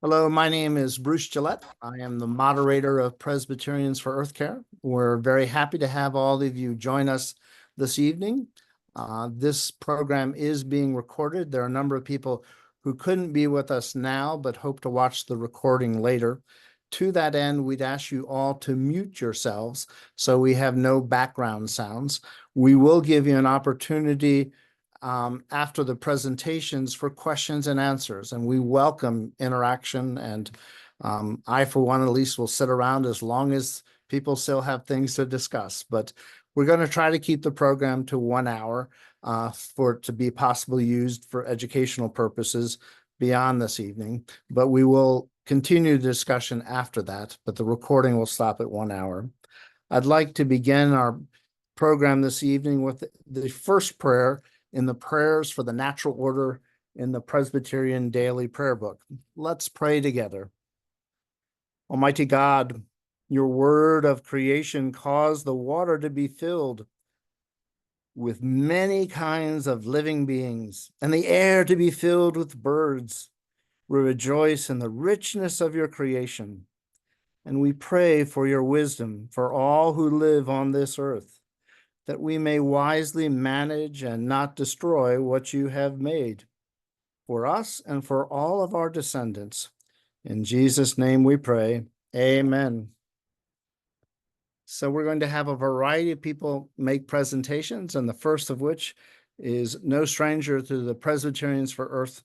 Hello, my name is Bruce Gillette. I am the moderator of Presbyterians for Earth Care. We're very happy to have all of you join us this evening. This program is being recorded. There are a number of people who couldn't be with us now, but hope to watch the recording later. To that end, we'd ask you all to mute yourselves so we have no background sounds. We will give you an opportunity after the presentations for questions and answers, and we welcome interaction. And I, for one, at least, will sit around as long as people still have things to discuss. But we're going to try to keep the program to 1 hour for it to be possibly used for educational purposes beyond this evening. But we will continue the discussion after that, but the recording will stop at 1 hour. I'd like to begin our program this evening with the first prayer in the prayers for the natural order in the Presbyterian Daily Prayer Book. Let's pray together. Almighty God, your word of creation caused the water to be filled with many kinds of living beings, and the air to be filled with birds. We rejoice in the richness of your creation, and we pray for your wisdom for all who live on this earth, that we may wisely manage and not destroy what you have made for us and for all of our descendants. In Jesus' name we pray, amen. So we're going to have a variety of people make presentations, and the first of which is no stranger to the Presbyterians for Earth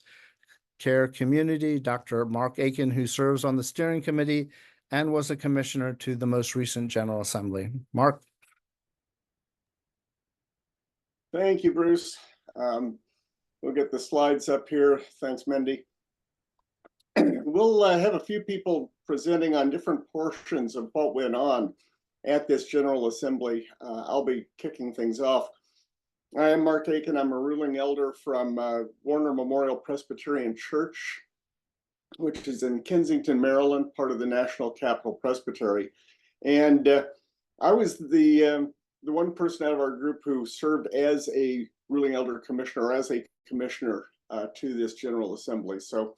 Care community, Dr. Mark Aiken, who serves on the steering committee and was a commissioner to the most recent General Assembly. Mark. Thank you, Bruce. We'll get the slides up here. Thanks, Mindy. We'll have a few people presenting on different portions of what went on at this General Assembly. I'll be kicking things off. I am Mark Aiken. I'm a ruling elder from Warner Memorial Presbyterian Church, which is in Kensington, Maryland, part of the National Capital Presbytery. And I was the one person out of our group who served as a ruling elder commissioner, or as a commissioner to this General Assembly. So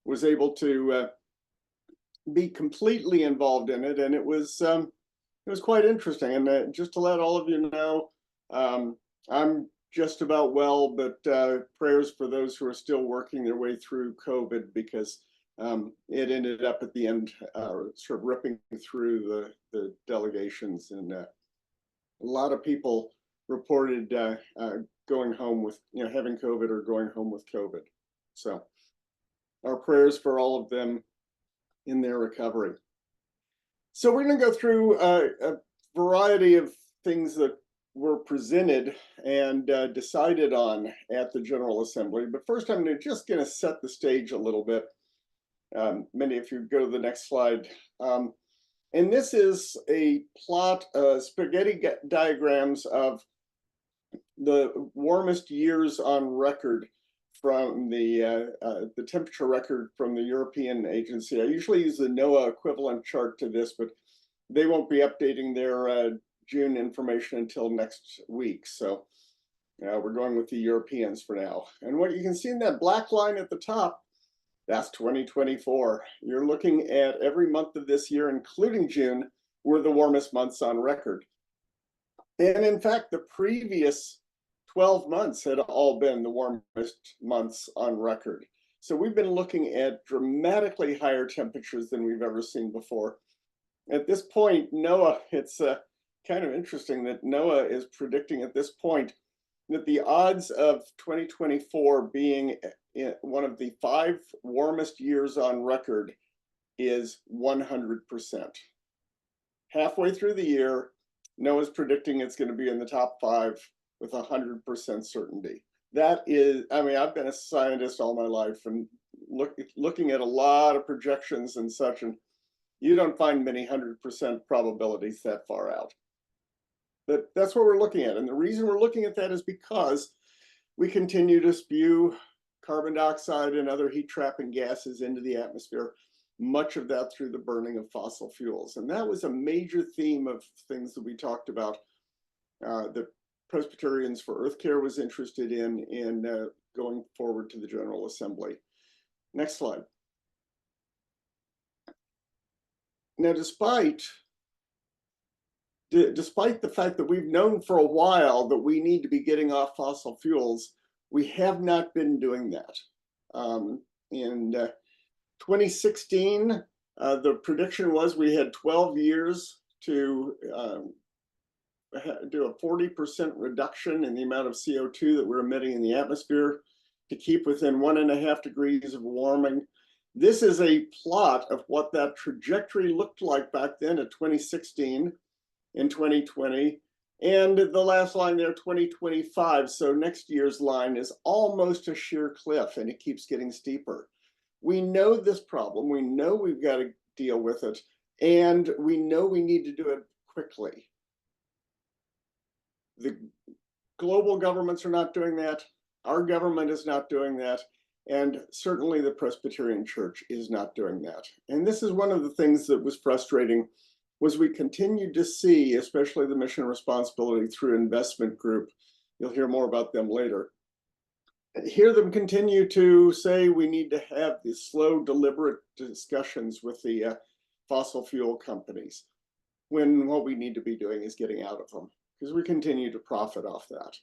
was able to be completely involved in it, and it was quite interesting. And just to let all of you know, I'm just about well, but prayers for those who are still working their way through COVID, because it ended up at the end sort of ripping through the delegations, and a lot of people reported going home with, having COVID or going home with COVID. So our prayers for all of them in their recovery. So we're going to go through a variety of things that were presented and decided on at the General Assembly. But first, I'm just going to set the stage a little bit. Many of you go to the next slide. And this is a plot, spaghetti diagrams of the warmest years on record from the temperature record from the European agency. I usually use the NOAA equivalent chart to this, but they won't be updating their June information until next week. So we're going with the Europeans for now. And what you can see in that black line at the top, that's 2024. You're looking at every month of this year, including June, were the warmest months on record. And in fact, the previous 12 months had all been the warmest months on record. So we've been looking at dramatically higher temperatures than we've ever seen before. At this point, NOAA, it's kind of interesting that NOAA is predicting at this point that the odds of 2024 being one of the 5 warmest years on record is 100%. Halfway through the year, NOAA's predicting it's going to be in the top 5 with 100% certainty. That is, I mean, I've been a scientist all my life and looking at a lot of projections and such, and you don't find many 100% probabilities that far out. But that's what we're looking at. And the reason we're looking at that is because we continue to spew carbon dioxide and other heat trapping gases into the atmosphere, much of that through the burning of fossil fuels. And that was a major theme of things that we talked about. The Presbyterians for Earth Care was interested in going forward to the General Assembly. Next slide. Now, despite the fact that we've known for a while that we need to be getting off fossil fuels, we have not been doing that. In 2016, the prediction was we had 12 years to do a 40% reduction in the amount of CO2 that we're emitting in the atmosphere to keep within 1.5 degrees of warming. This is a plot of what that trajectory looked like back then at 2016 and 2020. And the last line there, 2025. So next year's line is almost a sheer cliff, and it keeps getting steeper. We know this problem. We know we've got to deal with it, and we know we need to do it quickly. The global governments are not doing that. Our government is not doing that. And certainly the Presbyterian Church is not doing that. And this is one of the things that was frustrating, was we continued to see, especially the Mission Responsibility through Investment Group, you'll hear more about them later, hear them continue to say we need to have these slow, deliberate discussions with the fossil fuel companies, when what we need to be doing is getting out of them, because we continue to profit off that.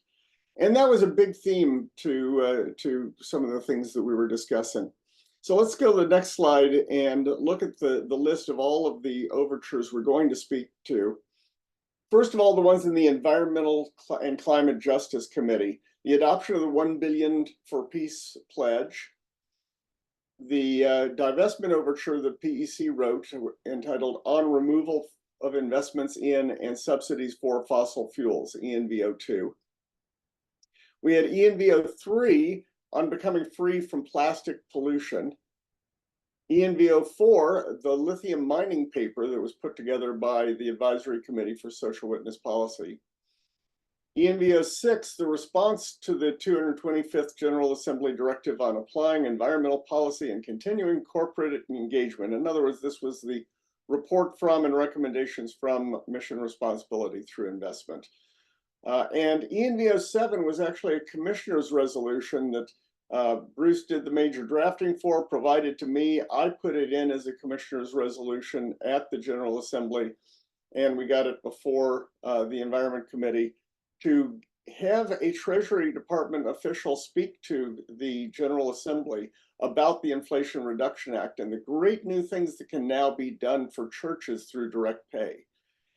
And that was a big theme to some of the things that we were discussing. So let's go to the next slide and look at the list of all of the overtures we're going to speak to. First of all, the ones in the Environmental and Climate Justice Committee, the adoption of the $1 billion for Peace pledge, the divestment overture that PEC wrote entitled On Removal of Investments in and Subsidies for Fossil Fuels, ENVO2. We had ENVO3 on becoming free from plastic pollution. ENVO4, the lithium mining paper that was put together by the Advisory Committee for Social Witness Policy. ENVO6, the response to the 225th General Assembly Directive on applying environmental policy and continuing corporate engagement. In other words, this was the report from and recommendations from Mission Responsibility through Investment. And ENVO7 was actually a commissioner's resolution that Bruce did the major drafting for, provided to me. I put it in as a commissioner's resolution at the General Assembly, and we got it before the Environment Committee to have a Treasury Department official speak to the General Assembly about the Inflation Reduction Act and the great new things that can now be done for churches through direct pay.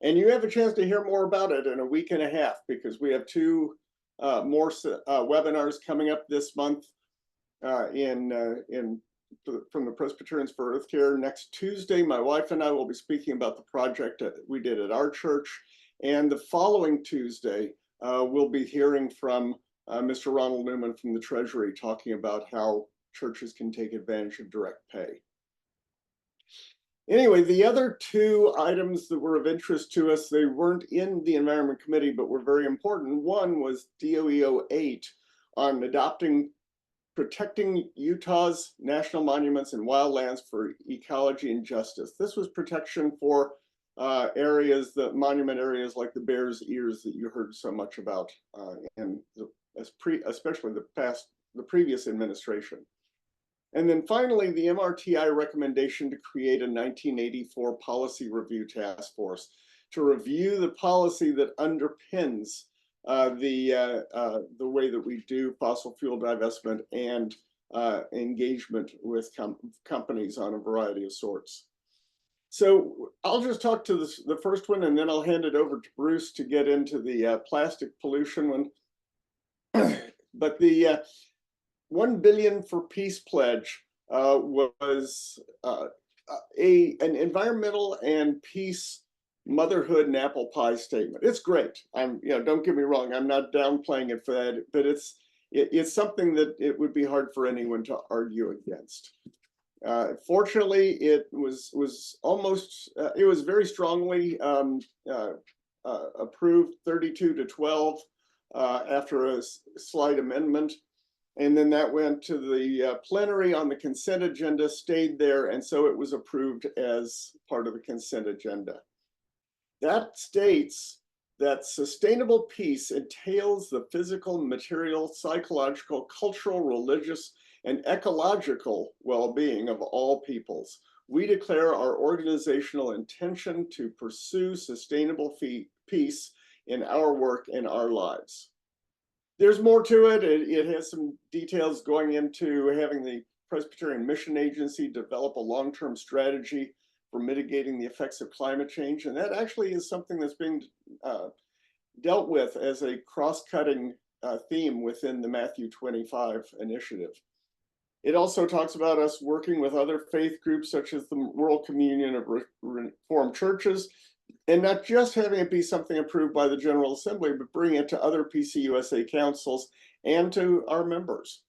And you have a chance to hear more about it in a week and a half, because we have two more webinars coming up this month from the Presbyterians for Earth Care. Next Tuesday, my wife and I will be speaking about the project that we did at our church. And the following Tuesday, we'll be hearing from Mr. Ronald Newman from the Treasury talking about how churches can take advantage of direct pay. Anyway, the other two items that were of interest to us, they weren't in the Environment Committee, but were very important. One was DOE 08 on protecting Utah's national monuments and wildlands for ecology and justice. This was protection for monument areas like the Bears Ears that you heard so much about, especially the previous administration. And then finally, the MRTI recommendation to create a 1984 policy review task force to review the policy that underpins the way that we do fossil fuel divestment and engagement with companies on a variety of sorts. So I'll just talk to the first one, and then I'll hand it over to Bruce to get into the plastic pollution one. But the $1 billion for Peace pledge was an environmental and peace, motherhood, and apple pie statement. It's great. Don't get me wrong, I'm not downplaying it for that, but it's something that it would be hard for anyone to argue against. Fortunately, it was almost, it was very strongly approved 32-12 after a slight amendment. And then that went to the plenary on the consent agenda, stayed there, and so it was approved as part of the consent agenda. That states that sustainable peace entails the physical, material, psychological, cultural, religious, and ecological well-being of all peoples, we declare our organizational intention to pursue sustainable peace in our work and our lives. There's more to it. It has some details going into having the Presbyterian Mission Agency develop a long-term strategy for mitigating the effects of climate change. And that actually is something that's being dealt with as a cross-cutting theme within the Matthew 25 initiative. It also talks about us working with other faith groups such as the World Communion of Reformed Churches, and not just having it be something approved by the General Assembly, but bringing it to other PCUSA councils and to our members.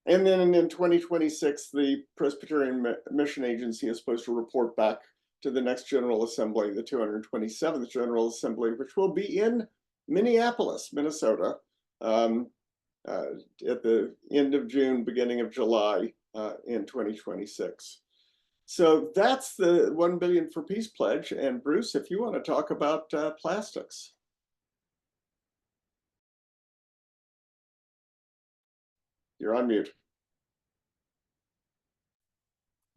And then in 2026, the Presbyterian Mission Agency is supposed to report back to the next General Assembly, the 227th General Assembly, which will be in Minneapolis, Minnesota, at the end of June, beginning of July in 2026. So that's the 1 Billion for Peace pledge. And Bruce, if you want to talk about plastics. You're on mute.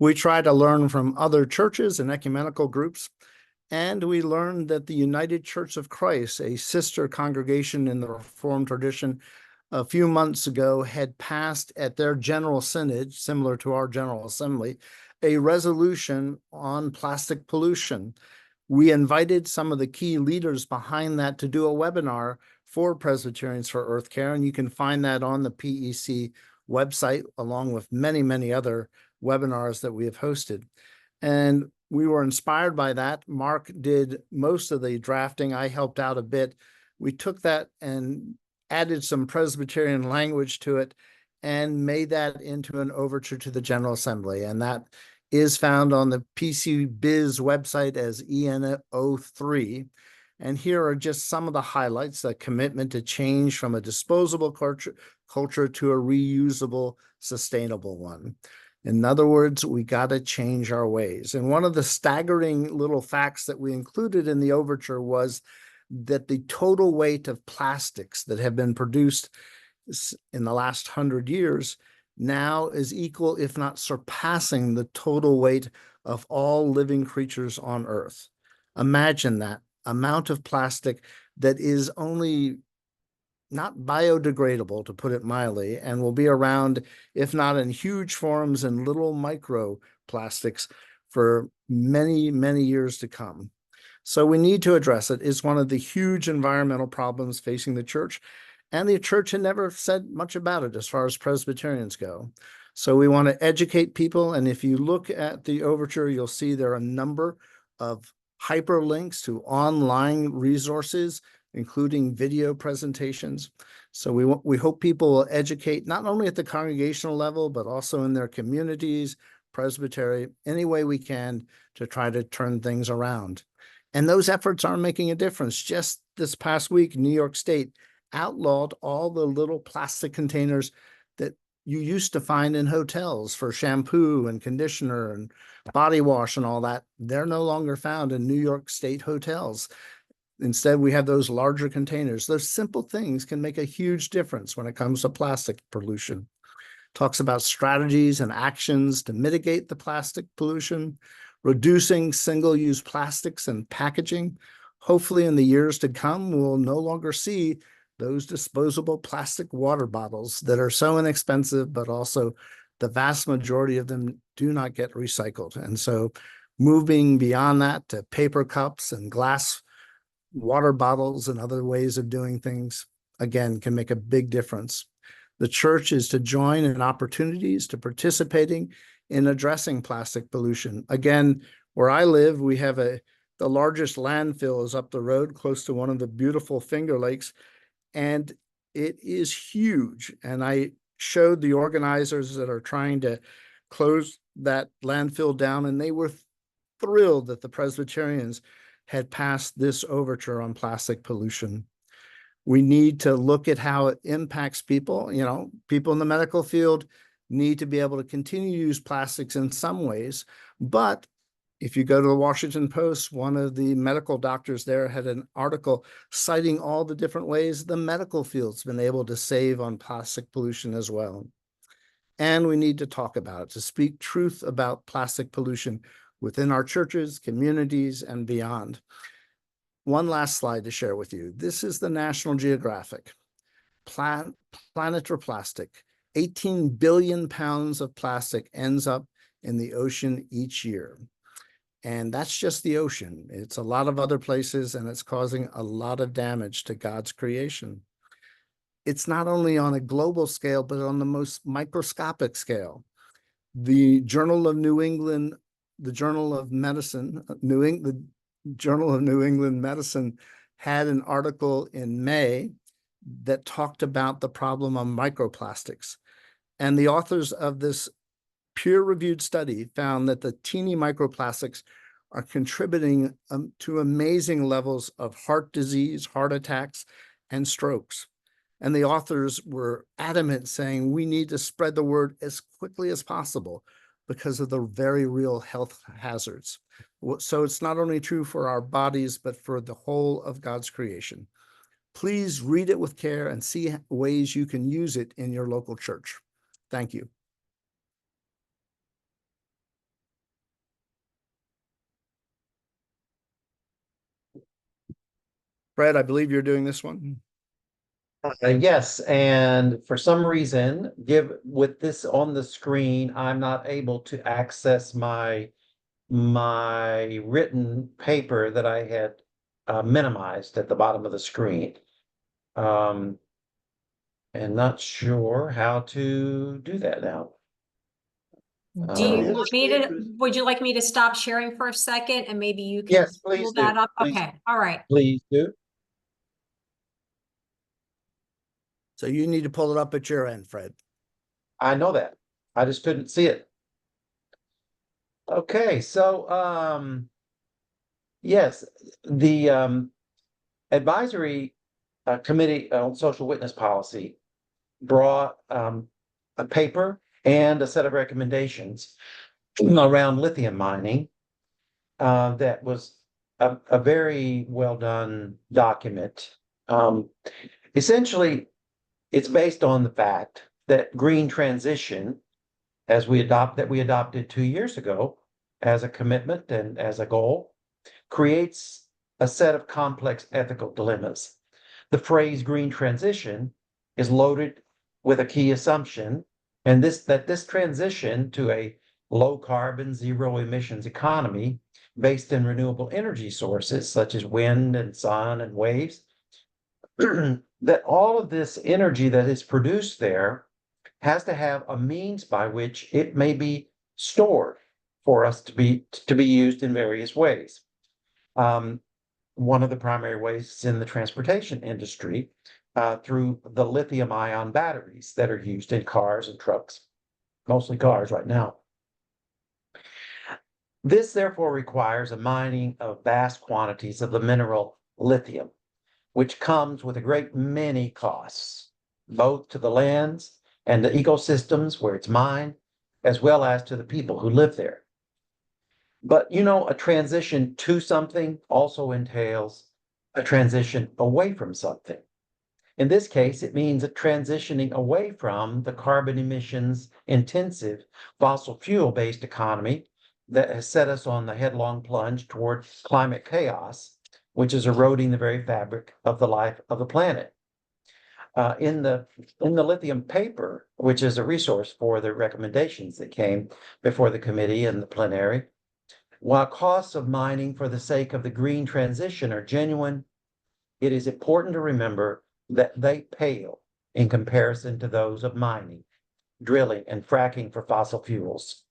We try to learn from other churches and ecumenical groups, and we learned that the United Church of Christ, a sister congregation in the Reformed tradition, a few months ago had passed at their General Synod, similar to our General Assembly, a resolution on plastic pollution. We invited some of the key leaders behind that to do a webinar for Presbyterians for Earth Care, and you can find that on the PEC website, along with many, many other webinars that we have hosted. And we were inspired by that. Mark did most of the drafting. I helped out a bit. We took that and added some Presbyterian language to it and made that into an overture to the General Assembly. And that is found on the PC Biz website as EN03. And here are just some of the highlights: the commitment to change from a disposable culture to a reusable, sustainable one. In other words, we got to change our ways. And one of the staggering little facts that we included in the overture was that the total weight of plastics that have been produced in the last 100 years now is equal, if not surpassing, the total weight of all living creatures on Earth. Imagine that amount of plastic that is only not biodegradable, to put it mildly, and will be around, if not in huge forms, in little microplastics for many, many years to come. So we need to address it. It's one of the huge environmental problems facing the church, and the church had never said much about it as far as Presbyterians go. So we want to educate people, and if you look at the overture, you'll see there are a number of hyperlinks to online resources, including video presentations. So we hope people will educate not only at the congregational level, but also in their communities, presbytery, any way we can to try to turn things around. And those efforts are making a difference. Just this past week, New York State outlawed all the little plastic containers that you used to find in hotels for shampoo and conditioner and body wash and all that. They're no longer found in New York State hotels. Instead, we have those larger containers. Those simple things can make a huge difference when it comes to plastic pollution. Talks about strategies and actions to mitigate the plastic pollution, reducing single-use plastics and packaging. Hopefully, in the years to come, we'll no longer see those disposable plastic water bottles that are so inexpensive, but also the vast majority of them do not get recycled. And so moving beyond that to paper cups and glass water bottles and other ways of doing things, again, can make a big difference. The church is to join in opportunities to participating in addressing plastic pollution. Again, where I live, we have the largest landfill is up the road, close to one of the beautiful Finger Lakes, and it is huge. And I showed the organizers that are trying to close that landfill down, and they were thrilled that the Presbyterians had passed this overture on plastic pollution. We need to look at how it impacts people. You know, people in the medical field need to be able to continue to use plastics in some ways. But if you go to the Washington Post, one of the medical doctors there had an article citing all the different ways the medical field's been able to save on plastic pollution as well. and we need to talk about it, to speak truth about plastic pollution within our churches, communities, and beyond. One last slide to share with you. This is the National Geographic. Planet for plastic. 18 billion pounds of plastic ends up in the ocean each year. And that's just the ocean. It's a lot of other places, and it's causing a lot of damage to God's creation. It's not only on a global scale, but on the most microscopic scale. The Journal of New England, the Journal of Medicine, the Journal of New England Medicine had an article in May that talked about the problem of microplastics. And the authors of this peer-reviewed study found that the teeny microplastics are contributing to amazing levels of heart disease, heart attacks, and strokes. And the authors were adamant, saying we need to spread the word as quickly as possible because of the very real health hazards. So it's not only true for our bodies, but for the whole of God's creation. Please read it with care and see ways you can use it in your local church. Thank you. Fred, I believe you're doing this one. Yes, and for some reason, with this on the screen, I'm not able to access my written paper that I had minimized at the bottom of the screen. And not sure how to do that now. Do you Yeah, want me to, would you like me to stop sharing for a second and maybe you can Yes, please pull do. that up? Please. Okay, all right. Please do. So you need to pull it up at your end, Fred. I know that. I just couldn't see it. Okay, so yes, the advisory committee on social witness policy brought a paper and a set of recommendations around lithium mining that was a very well done document. Essentially, it's based on the fact that green transition, as we adopted 2 years ago as a commitment and as a goal, creates a set of complex ethical dilemmas. The phrase green transition is loaded with a key assumption, and that this transition to a low carbon, zero emissions economy based in renewable energy sources such as wind and sun and waves, that all of this energy that is produced there has to have a means by which it may be stored for us to be used in various ways. One of the primary ways is in the transportation industry through the lithium ion batteries that are used in cars and trucks, mostly cars right now. This therefore requires a mining of vast quantities of the mineral lithium, which comes with a great many costs, both to the lands and the ecosystems where it's mined, as well as to the people who live there. But a transition to something also entails a transition away from something. In this case, it means a transitioning away from the carbon emissions intensive fossil fuel based economy that has set us on the headlong plunge toward climate chaos, which is eroding the very fabric of the life of the planet. In the lithium paper, which is a resource for the recommendations that came before the committee and the plenary, while costs of mining for the sake of the green transition are genuine, it is important to remember that they pale in comparison to those of mining, drilling, and fracking for fossil fuels.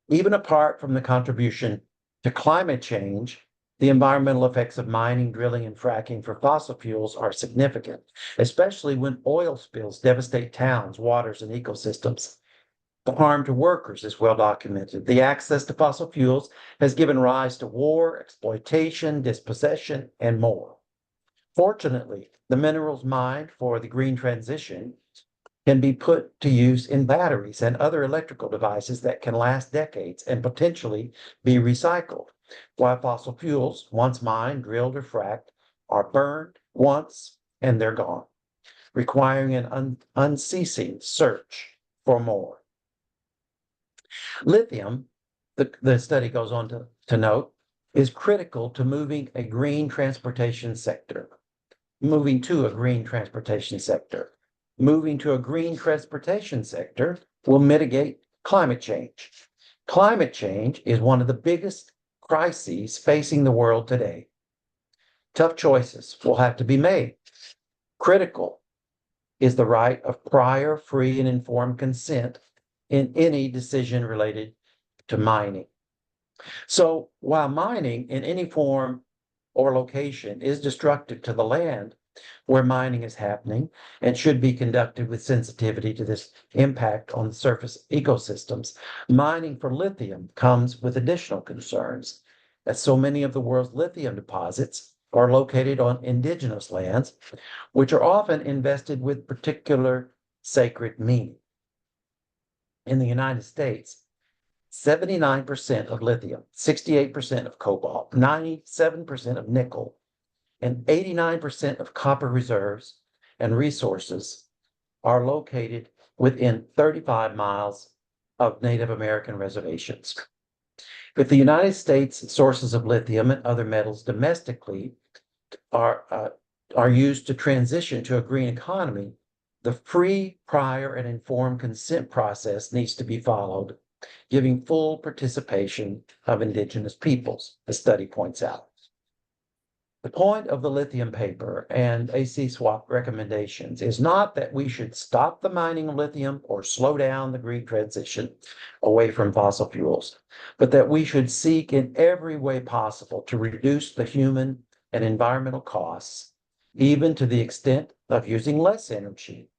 Even apart from the contribution to climate change, the environmental effects of mining, drilling, and fracking for fossil fuels are significant, especially when oil spills devastate towns, waters, and ecosystems. The harm to workers is well documented. The access to fossil fuels has given rise to war, exploitation, dispossession, and more. Fortunately, the minerals mined for the green transition can be put to use in batteries and other electrical devices that can last decades and potentially be recycled, while fossil fuels, once mined, drilled, or fracked, are burned once and they're gone, requiring an unceasing search for more. Lithium, the study goes on to note, is critical to moving to a green transportation sector. Moving to a green transportation sector will mitigate climate change. Climate change is one of the biggest crises facing the world today. Tough choices will have to be made. Critical is the right of prior, free, and informed consent in any decision related to mining. So while mining in any form or location is destructive to the land where mining is happening and should be conducted with sensitivity to this impact on surface ecosystems, mining for lithium comes with additional concerns, as so many of the world's lithium deposits are located on indigenous lands, which are often invested with particular sacred meaning. In the United States, 79% of lithium, 68% of cobalt, 97% of nickel, and 89% of copper reserves and resources are located within 35 miles of Native American reservations. If the United States sources of lithium and other metals domestically are used to transition to a green economy, the free, prior, and informed consent process needs to be followed, giving full participation of indigenous peoples, the study points out. The point of the lithium paper and AC swap recommendations is not that we should stop the mining of lithium or slow down the green transition away from fossil fuels, but that we should seek in every way possible to reduce the human and environmental costs, even to the extent of using less energy.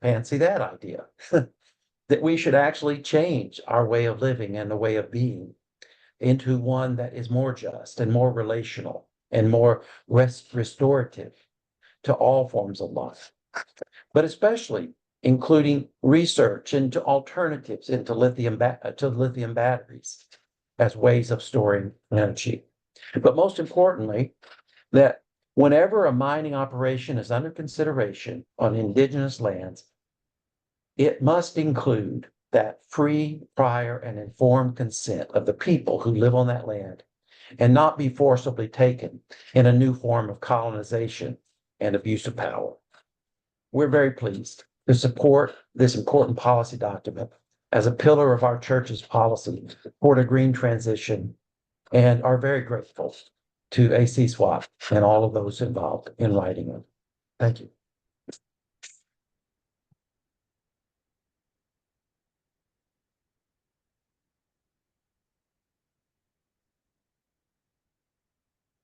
Fancy that idea. That we should actually change our way of living and the way of being into one that is more just and more relational and more restorative to all forms of life, but especially including research into alternatives into lithium batteries as ways of storing energy. But most importantly, that whenever a mining operation is under consideration on indigenous lands, it must include that free, prior, and informed consent of the people who live on that land and not be forcibly taken in a new form of colonization and abuse of power. We're very pleased to support this important policy document as a pillar of our church's policy toward a green transition and are very grateful to AC Swap and all of those involved in writing it. Thank you.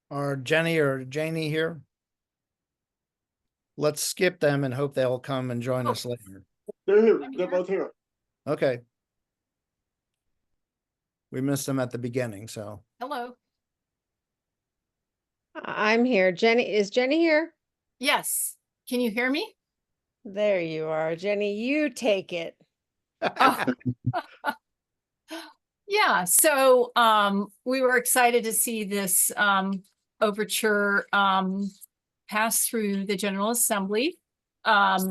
Are Jenny or Janie here? Let's skip them and hope they'll come and join us later. They're here. They're both here. Okay. We missed them at the beginning, so. Hello. I'm here. Jenny, is Jenny here? Yes. Can you hear me? There you are. Jenny, you take it. Oh. Yeah, so we were excited to see this overture pass through the General Assembly. As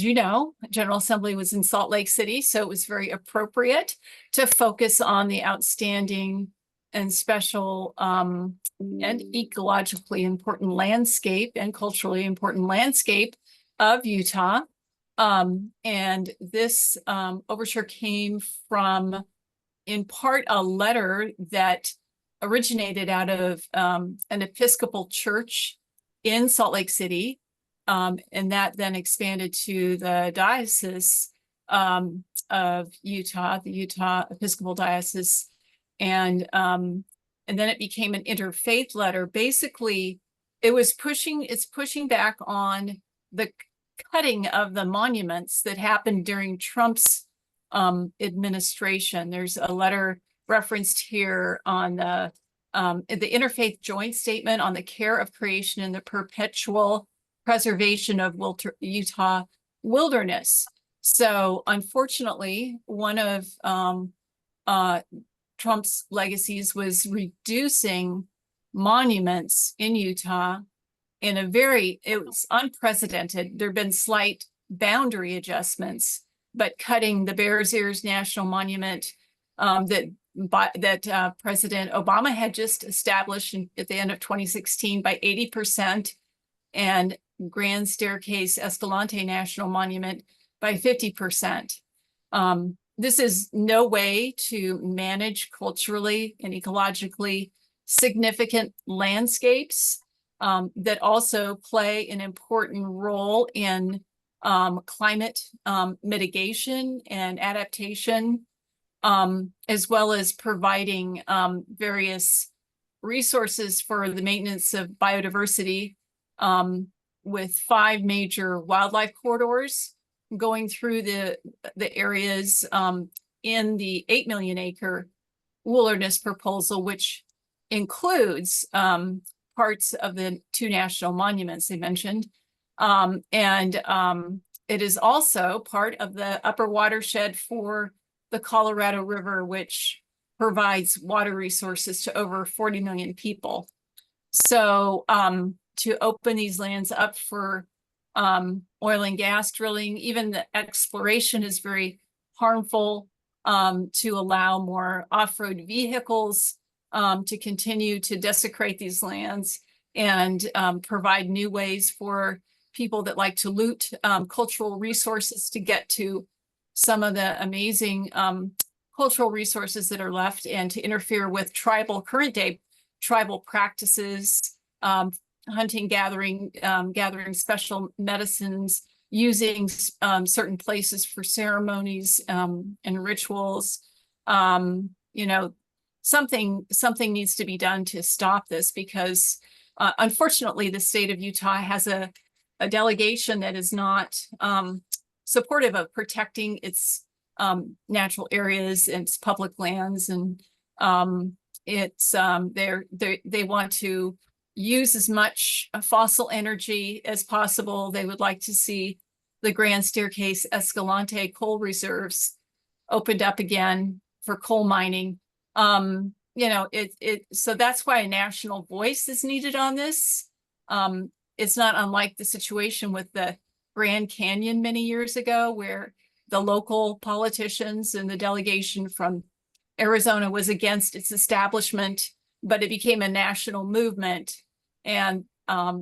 you know, General Assembly was in Salt Lake City, so it was very appropriate to focus on the outstanding and special and ecologically important landscape and culturally important landscape of Utah. And this overture came from, in part, a letter that originated out of an Episcopal church in Salt Lake City, and that then expanded to the diocese of Utah, the Utah Episcopal Diocese, and then it became an interfaith letter. Basically, it's pushing back on the cutting of the monuments that happened during Trump's administration. There's a letter referenced here on the Interfaith Joint Statement on the Care of Creation and the Perpetual Preservation of Utah Wilderness. So unfortunately, one of Trump's legacies was reducing monuments in Utah in it was unprecedented. There have been slight boundary adjustments, but cutting the Bears Ears National Monument that President Obama had just established at the end of 2016 by 80%, and Grand Staircase Escalante National Monument by 50%. This is no way to manage culturally and ecologically significant landscapes that also play an important role in climate mitigation and adaptation, as well as providing various resources for the maintenance of biodiversity, with 5 major wildlife corridors going through the areas in the 8 million acre wilderness proposal, which includes parts of the 2 national monuments they mentioned. It is also part of the upper watershed for the Colorado River, which provides water resources to over 40 million people. So to open these lands up for oil and gas drilling, even the exploration, is very harmful, to allow more off-road vehicles to continue to desecrate these lands and provide new ways for people that like to loot cultural resources to get to some of the amazing cultural resources that are left, and to interfere with current day tribal practices, hunting, gathering special medicines, using certain places for ceremonies and rituals. You know, something needs to be done to stop this, because unfortunately the state of Utah has a delegation that is not supportive of protecting its natural areas and its public lands, and they want to use as much fossil energy as possible. They would like to see the Grand Staircase Escalante coal reserves opened up again for coal mining. You know, so that's why a national voice is needed on this. It's not unlike the situation with the Grand Canyon many years ago, where the local politicians and the delegation from Arizona was against its establishment, but it became a national movement. And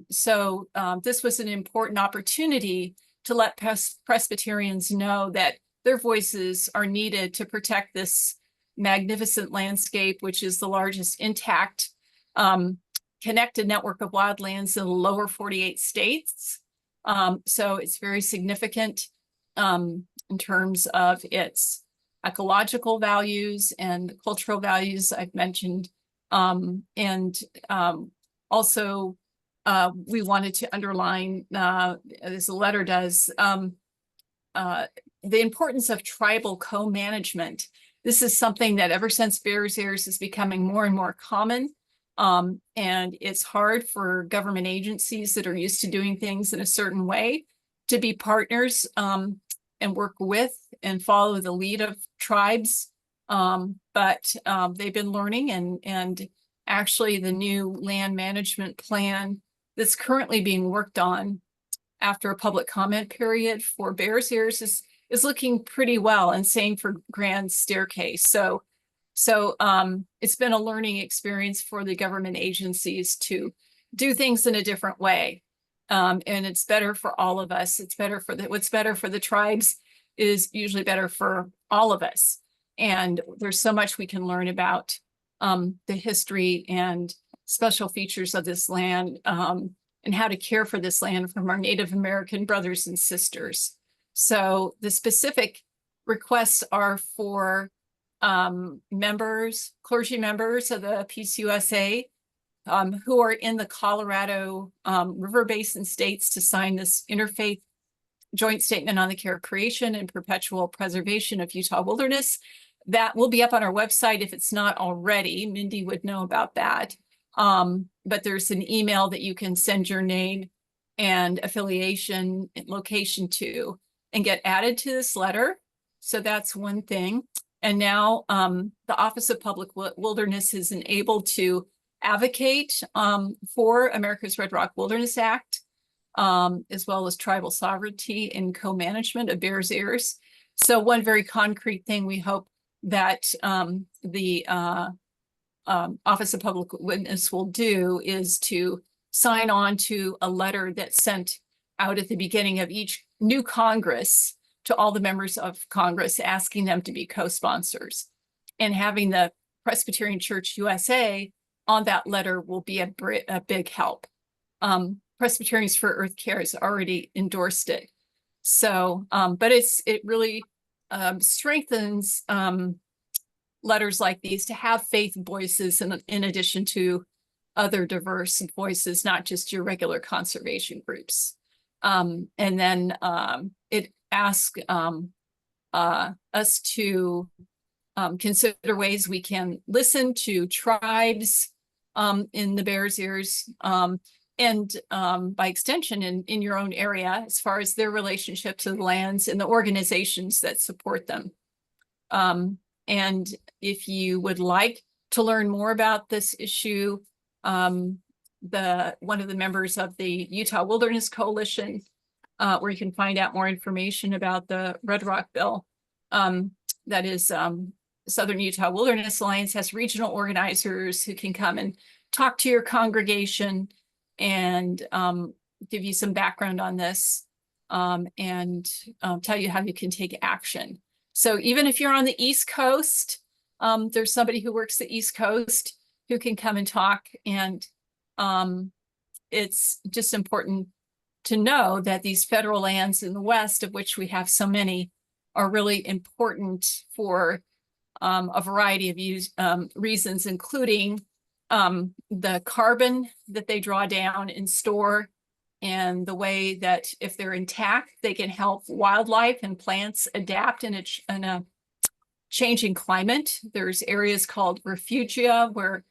so this was an important opportunity to let Presbyterians know that their voices are needed to protect this magnificent landscape, which is the largest intact connected network of wildlands in the lower 48 states. So it's very significant in terms of its ecological values and cultural values I've mentioned. Also, we wanted to underline, as the letter does, the importance of tribal co-management. This is something that ever since Bears Ears is becoming more and more common. And it's hard for government agencies that are used to doing things in a certain way to be partners and work with and follow the lead of tribes. But they've been learning, and actually the new land management plan that's currently being worked on after a public comment period for Bears Ears is looking pretty well, and same for Grand Staircase. So it's been a learning experience for the government agencies to do things in a different way. And it's better for all of us. It's better for what's better for the tribes is usually better for all of us. And there's so much we can learn about the history and special features of this land, and how to care for this land from our Native American brothers and sisters. So the specific requests are for clergy members of the PCUSA who are in the Colorado River Basin states to sign this interfaith joint statement on the care, creation, and perpetual preservation of Utah wilderness. That will be up on our website if it's not already. Mindy would know about that. But there's an email that you can send your name and affiliation and location to and get added to this letter. So that's one thing. And now the Office of Public Wilderness is enabled to advocate for America's Red Rock Wilderness Act. as well as tribal sovereignty and co-management of Bears Ears. So one very concrete thing we hope that the Office of Public Witness will do is to sign on to a letter that's sent out at the beginning of each new Congress to all the members of Congress, asking them to be co-sponsors. And having the Presbyterian Church USA on that letter will be a big help. Presbyterians for Earth Care has already endorsed it. So, but it really strengthens letters like these to have faith voices in addition to other diverse voices, not just your regular conservation groups. And then it asks us to consider ways we can listen to tribes in the Bears Ears, and by extension in your own area, as far as their relationship to the lands and the organizations that support them. And if you would like to learn more about this issue, one of the members of the Utah Wilderness Coalition, where you can find out more information about the Red Rock Bill, that is Southern Utah Wilderness Alliance, has regional organizers who can come and talk to your congregation and give you some background on this, and tell you how you can take action. So even if you're on the East Coast, there's somebody who works the East Coast who can come and talk. And it's just important to know that these federal lands in the West, of which we have so many, are really important for a variety of reasons, including the carbon that they draw down and store, and the way that if they're intact, they can help wildlife and plants adapt in a changing climate. There's areas called refugia where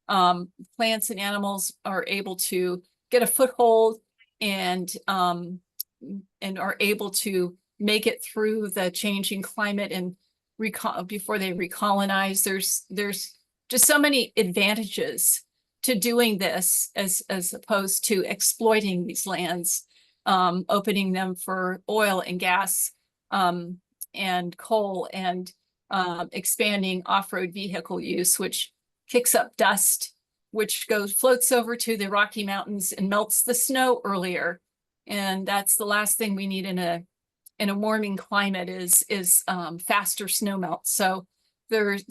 plants and animals are able to get a foothold and are able to make it through the changing climate and before they recolonize. There's just so many advantages to doing this as opposed to exploiting these lands, opening them for oil and gas and coal, and expanding off-road vehicle use, which kicks up dust, which floats over to the Rocky Mountains and melts the snow earlier. And that's the last thing we need in a warming climate is faster snow melt. So there's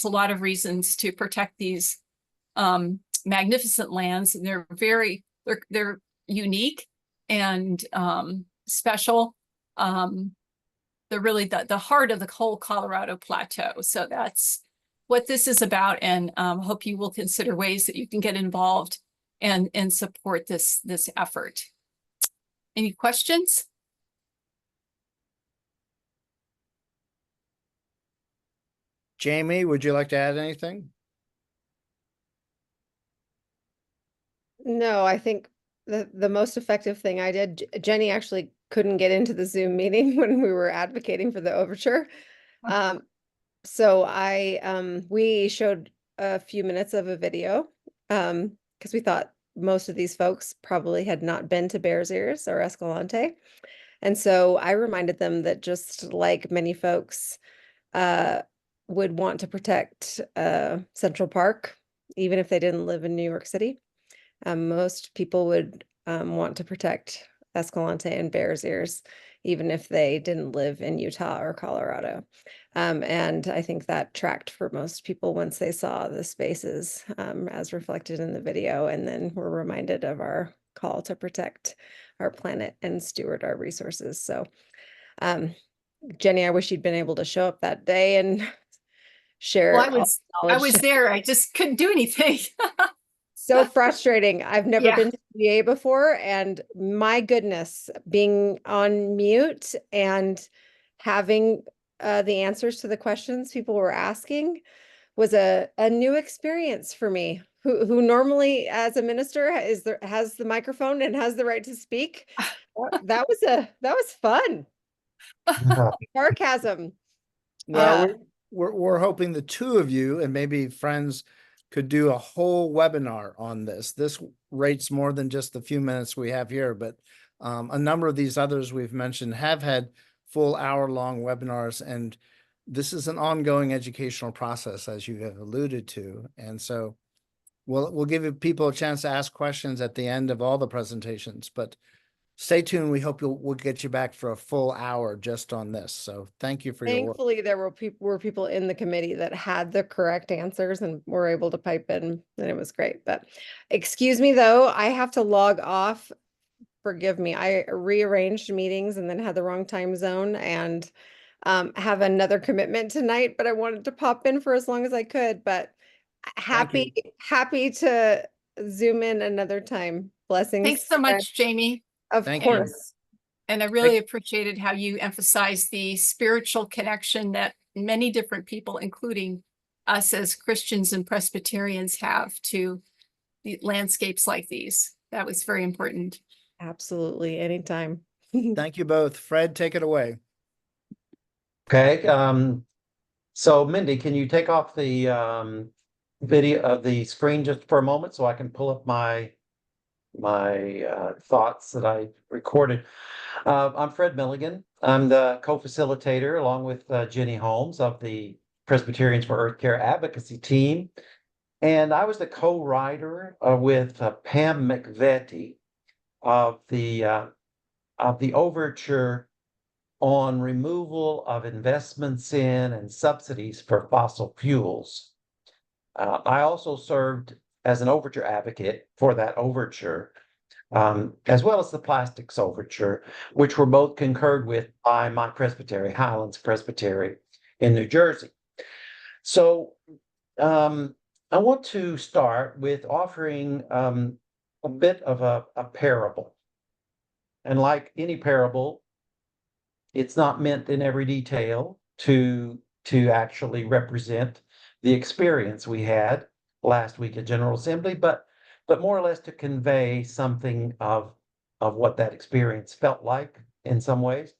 a lot of reasons to protect these magnificent lands, and they're unique and special. They're really the heart of the whole Colorado Plateau. So that's what this is about, and hope you will consider ways that you can get involved and support this effort. Any questions? Jamie, would you like to add anything? No, I think the most effective thing I did, Jenny actually couldn't get into the Zoom meeting when we were advocating for the overture. So we showed a few minutes of a video because we thought most of these folks probably had not been to Bears Ears or Escalante. And so I reminded them that just like many folks would want to protect Central Park, even if they didn't live in New York City, most people would want to protect Escalante and Bears Ears, even if they didn't live in Utah or Colorado. And I think that tracked for most people once they saw the spaces as reflected in the video, and then were reminded of our call to protect our planet and steward our resources. So Jenny, I wish you'd been able to show up that day and share. Well, I was there. I just couldn't do anything. So frustrating. I've never been to VA before, and my goodness, being on mute and having the answers to the questions people were asking was a new experience for me. Who normally, as a minister, has the microphone and has the right to speak. That was fun. Sarcasm. Well, we're hoping the two of you and maybe friends could do a whole webinar on this. This rates more than just the few minutes we have here, but a number of these others we've mentioned have had full hour-long webinars, and this is an ongoing educational process, as you have alluded to. And so we'll give people a chance to ask questions at the end of all the presentations, but stay tuned. We hope we'll get you back for a full hour just on this. So thank you for your work. Thankfully, there were people in the committee that had the correct answers and were able to pipe in, and it was great. But excuse me, though, I have to log off. Forgive me. I rearranged meetings and then had the wrong time zone and have another commitment tonight, but I wanted to pop in for as long as I could. But happy to zoom in another time. Blessings. Thanks so much, Jamie. Of Thank you. course. And I really appreciated how you emphasized the spiritual connection that many different people, including us as Christians and Presbyterians, have to the landscapes like these. That was very important. Absolutely. Anytime. Thank you both. Fred, take it away. Okay, so Mindy, can you take off the video of the screen just for a moment so I can pull up my thoughts that I recorded. I'm Fred Milligan. I'm the co-facilitator along with Jenny Holmes of the Presbyterians for Earth Care advocacy team. And I was the co-writer with Pam McVetti of the overture on removal of investments in and subsidies for fossil fuels. I also served as an overture advocate for that overture, as well as the plastics overture, which were both concurred with by my presbytery, Highlands Presbytery in New Jersey. So I want to start with offering a bit of a parable. And like any parable, it's not meant in every detail to actually represent the experience we had last week at General Assembly, but more or less to convey something of what that experience felt like in some ways.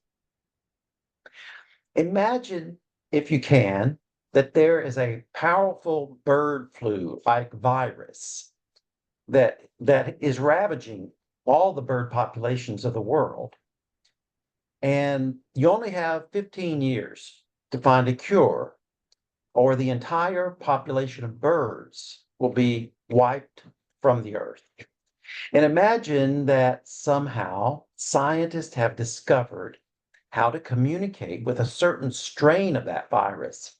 Imagine, if you can, that there is a powerful bird flu-like virus that is ravaging all the bird populations of the world. And you only have 15 years to find a cure, or the entire population of birds will be wiped from the earth. And imagine that somehow scientists have discovered how to communicate with a certain strain of that virus.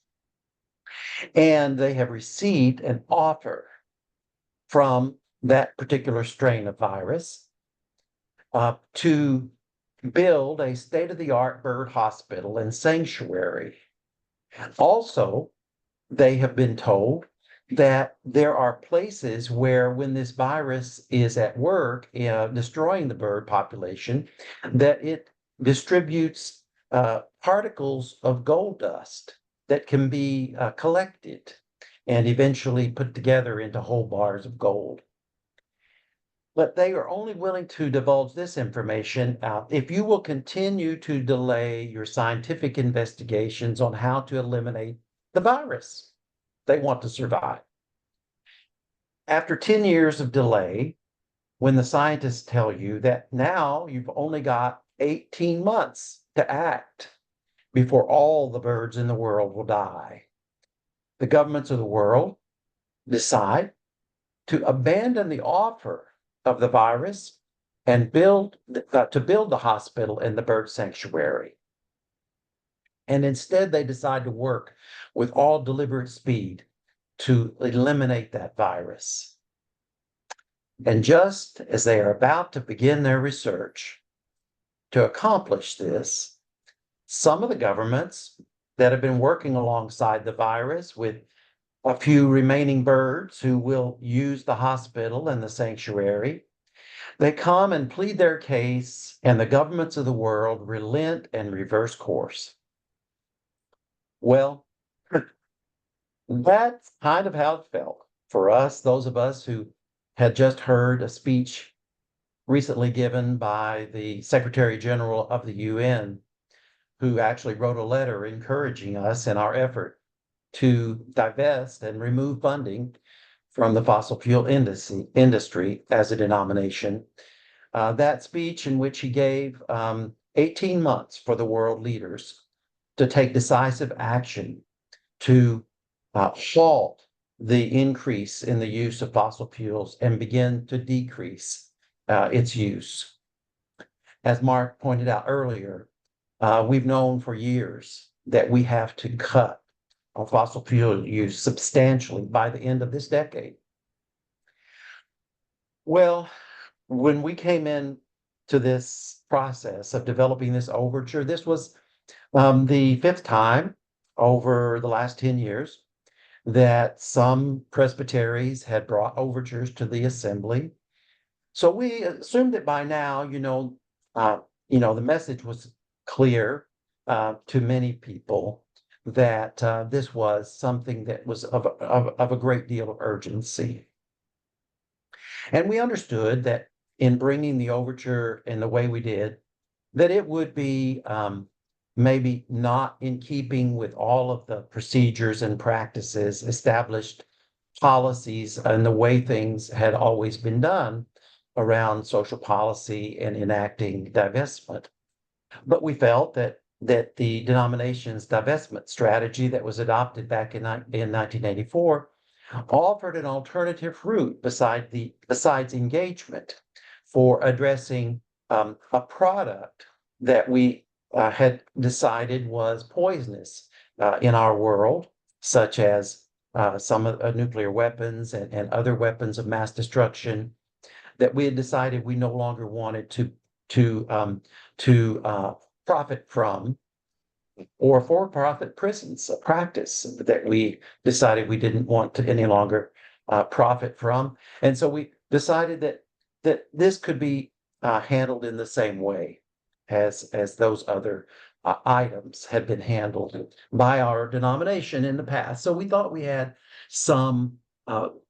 And they have received an offer from that particular strain of virus to build a state-of-the-art bird hospital and sanctuary. Also, they have been told that there are places where, when this virus is at work destroying the bird population, that it distributes particles of gold dust that can be collected and eventually put together into whole bars of gold. But they are only willing to divulge this information if you will continue to delay your scientific investigations on how to eliminate the virus. They want to survive. After 10 years of delay, when the scientists tell you that now you've only got 18 months to act before all the birds in the world will die, the governments of the world decide to abandon the offer of the virus and to build the hospital and the bird sanctuary. And instead, they decide to work with all deliberate speed to eliminate that virus. And just as they are about to begin their research to accomplish this, some of the governments that have been working alongside the virus with a few remaining birds who will use the hospital and the sanctuary, they come and plead their case, and the governments of the world relent and reverse course. Well, that's kind of how it felt for us, those of us who had just heard a speech recently given by the Secretary General of the UN, who actually wrote a letter encouraging us in our effort to divest and remove funding from the fossil fuel industry as a denomination. That speech in which he gave 18 months for the world leaders to take decisive action to halt the increase in the use of fossil fuels and begin to decrease its use. As Mark pointed out earlier, we've known for years that we have to cut our fossil fuel use substantially by the end of this decade. Well, when we came in to this process of developing this overture, this was the fifth time over the last 10 years that some presbyteries had brought overtures to the assembly. So we assumed that by now, the message was clear to many people that this was something that was of a great deal of urgency. And we understood that in bringing the overture in the way we did, that it would be maybe not in keeping with all of the procedures and practices, established policies, and the way things had always been done around social policy and enacting divestment. But we felt that the denomination's divestment strategy that was adopted back in 1984 offered an alternative route besides engagement for addressing a product that we had decided was poisonous in our world, such as some of nuclear weapons and other weapons of mass destruction, that we had decided we no longer wanted to profit from, or for-profit prisons, a practice that we decided we didn't want to any longer profit from. And so we decided that this could be handled in the same way as those other items had been handled by our denomination in the past. So we thought we had some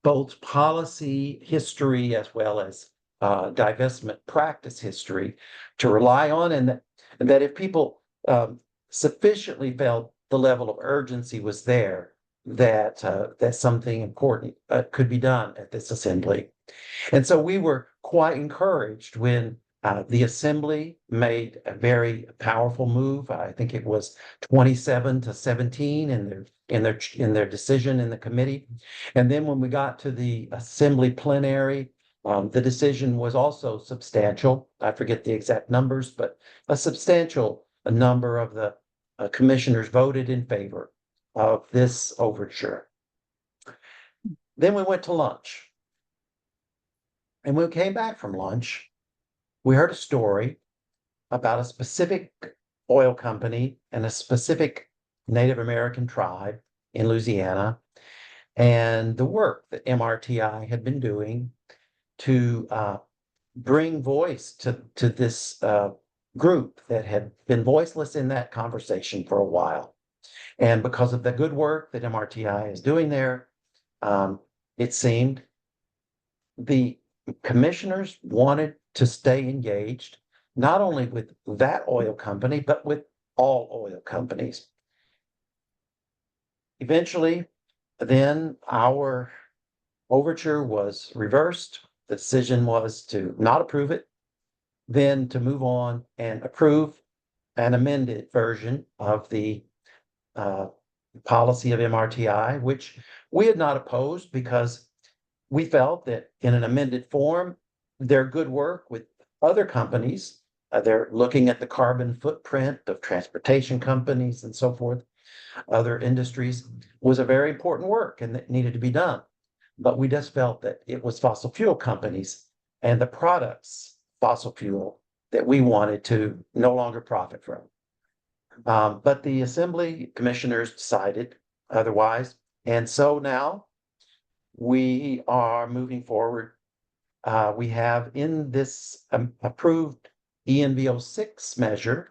both policy history as well as divestment practice history to rely on, and that if people sufficiently felt the level of urgency was there, that something important could be done at this assembly. And so we were quite encouraged when the assembly made a very powerful move. I think it was 27-17 in their decision in the committee. And then when we got to the assembly plenary, the decision was also substantial. I forget the exact numbers, but a substantial number of the commissioners voted in favor of this overture. Then we went to lunch. And when we came back from lunch, we heard a story about a specific oil company and a specific Native American tribe in Louisiana, and the work that MRTI had been doing to bring voice to this group that had been voiceless in that conversation for a while. And because of the good work that MRTI is doing there, it seemed the commissioners wanted to stay engaged, not only with that oil company, but with all oil companies. Eventually, then our overture was reversed. The decision was to not approve it, then to move on and approve an amended version of the policy of MRTI, which we had not opposed because we felt that in an amended form, their good work with other companies, they're looking at the carbon footprint of transportation companies and so forth, other industries, was a very important work and that needed to be done. But we just felt that it was fossil fuel companies and the products, fossil fuel, that we wanted to no longer profit from. But the assembly commissioners decided otherwise. And so now we are moving forward. We have in this approved ENV06 measure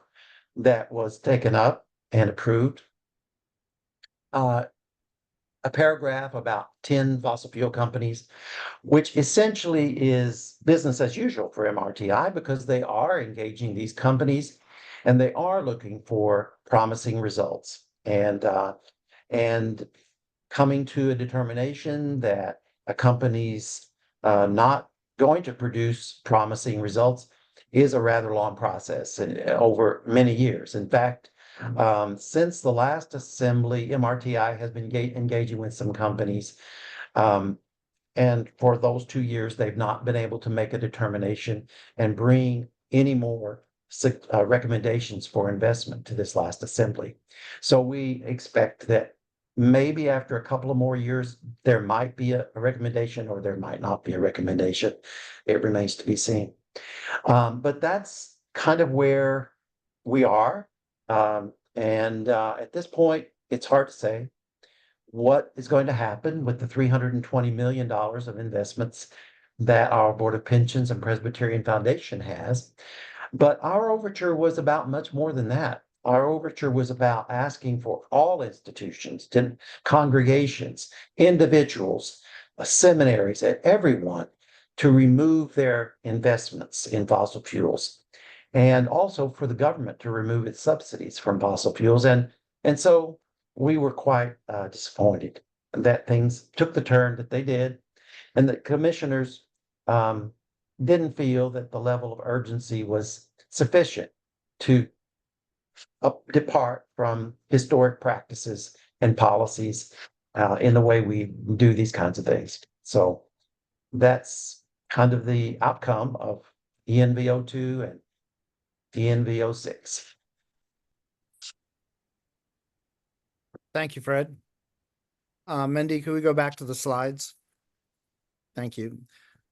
that was taken up and approved, a paragraph about 10 fossil fuel companies, which essentially is business as usual for MRTI because they are engaging these companies and they are looking for promising results and coming to a determination that a company's not going to produce promising results is a rather long process over many years. In fact, since the last assembly, MRTI has been engaging with some companies. And for those 2 years, they've not been able to make a determination and bring any more recommendations for investment to this last assembly. So we expect that maybe after a couple of more years, there might be a recommendation or there might not be a recommendation. It remains to be seen. But that's kind of where we are. At this point, it's hard to say what is going to happen with the $320 million of investments that our Board of Pensions and Presbyterian Foundation has. But our overture was about much more than that. Our overture was about asking for all institutions, congregations, individuals, seminaries, and everyone to remove their investments in fossil fuels, and also for the government to remove its subsidies from fossil fuels. And so we were quite disappointed that things took the turn that they did, and that commissioners didn't feel that the level of urgency was sufficient to depart from historic practices and policies in the way we do these kinds of things. So that's kind of the outcome of ENV02 and ENV06. Thank you, Fred. Mindy, can we go back to the slides? Thank you.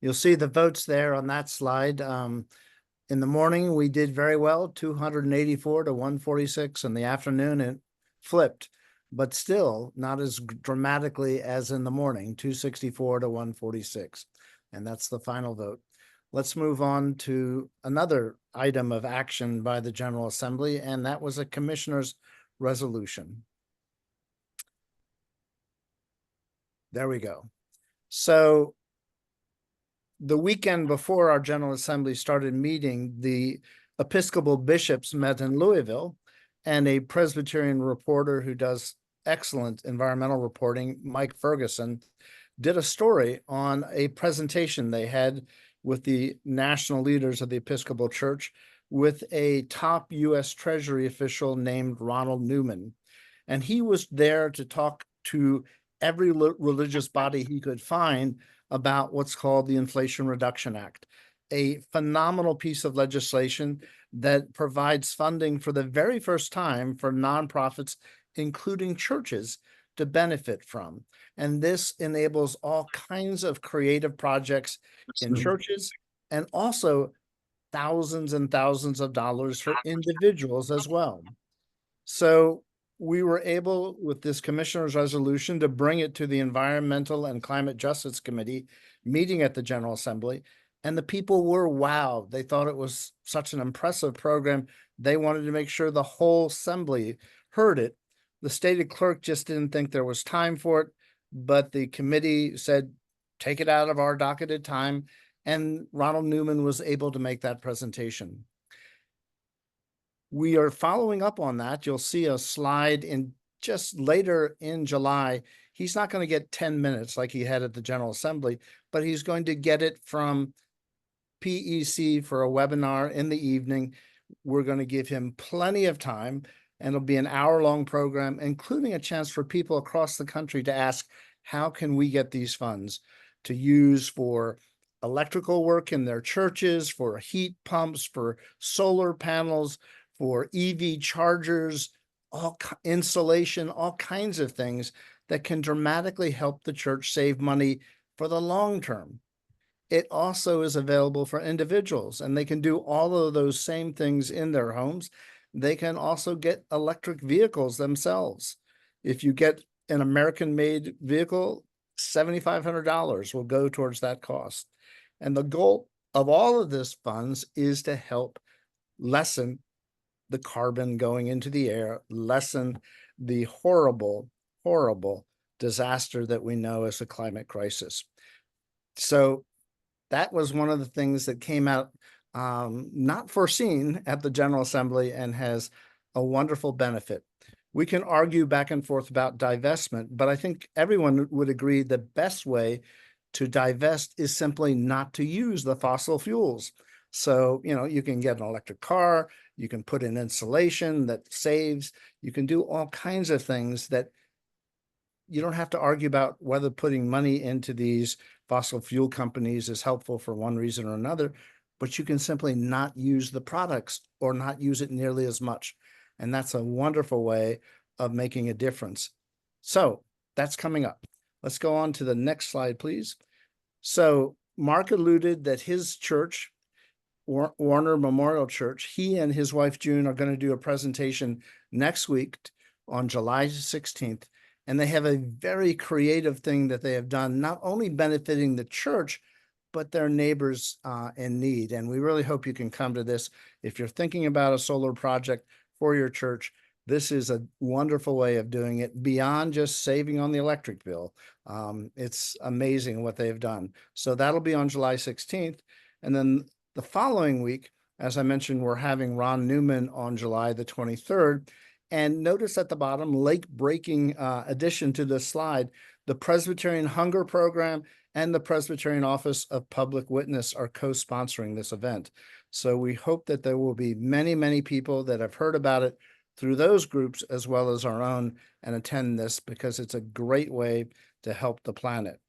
You'll see the votes there on that slide. In the morning, we did very well, 284 to 146. In the afternoon, it flipped, but still not as dramatically as in the morning, 264 to 146. And that's the final vote. Let's move on to another item of action by the General Assembly, and that was a commissioner's resolution. There we go. So the weekend before our General Assembly started meeting, the Episcopal bishops met in Louisville, and a Presbyterian reporter who does excellent environmental reporting, Mike Ferguson, did a story on a presentation they had with the national leaders of the Episcopal Church with a top U.S. Treasury official named Ronald Newman. And he was there to talk to every religious body he could find about what's called the Inflation Reduction Act, a phenomenal piece of legislation that provides funding for the very first time for nonprofits, including churches, to benefit from. And this enables all kinds of creative projects in churches, and also thousands and thousands of dollars for individuals as well. So we were able, with this commissioner's resolution, to bring it to the Environmental and Climate Justice Committee meeting at the General Assembly, and the people were wowed. They thought it was such an impressive program. They wanted to make sure the whole assembly heard it. The stated clerk just didn't think there was time for it, but the committee said, take it out of our docketed time, and Ronald Newman was able to make that presentation. We are following up on that. You'll see a slide in just later in July. He's not going to get 10 minutes like he had at the General Assembly, but he's going to get it from PEC for a webinar in the evening. We're going to give him plenty of time, and it'll be an hour-long program, including a chance for people across the country to ask, how can we get these funds to use for electrical work in their churches, for heat pumps, for solar panels, for EV chargers, insulation, all kinds of things that can dramatically help the church save money for the long term. It also is available for individuals, and they can do all of those same things in their homes. They can also get electric vehicles themselves. If you get an American-made vehicle, $7,500 will go towards that cost. And the goal of all of this funds is to help lessen the carbon going into the air, lessen the horrible, horrible disaster that we know as a climate crisis. So that was one of the things that came out not foreseen at the General Assembly and has a wonderful benefit. We can argue back and forth about divestment, but I think everyone would agree the best way To divest is simply not to use the fossil fuels. So, you can get an electric car, you can put in insulation that saves, you can do all kinds of things that you don't have to argue about whether putting money into these fossil fuel companies is helpful for one reason or another, but you can simply not use the products or not use it nearly as much. And that's a wonderful way of making a difference. So that's coming up. Let's go on to the next slide, please. So Mark alluded that his church, Warner Memorial Church, he and his wife June are going to do a presentation next week on July 16th. And they have a very creative thing that they have done, not only benefiting the church, but their neighbors in need. And we really hope you can come to this. If you're thinking about a solar project for your church, this is a wonderful way of doing it beyond just saving on the electric bill. It's amazing what they've done. So that'll be on July 16th. And then the following week, as I mentioned, we're having Ron Newman on July the 23rd. And notice at the bottom, late-breaking addition to this slide, the Presbyterian Hunger Program and the Presbyterian Office of Public Witness are co-sponsoring this event. So we hope that there will be many, many people that have heard about it through those groups as well as our own and attend this, because it's a great way to help the planet.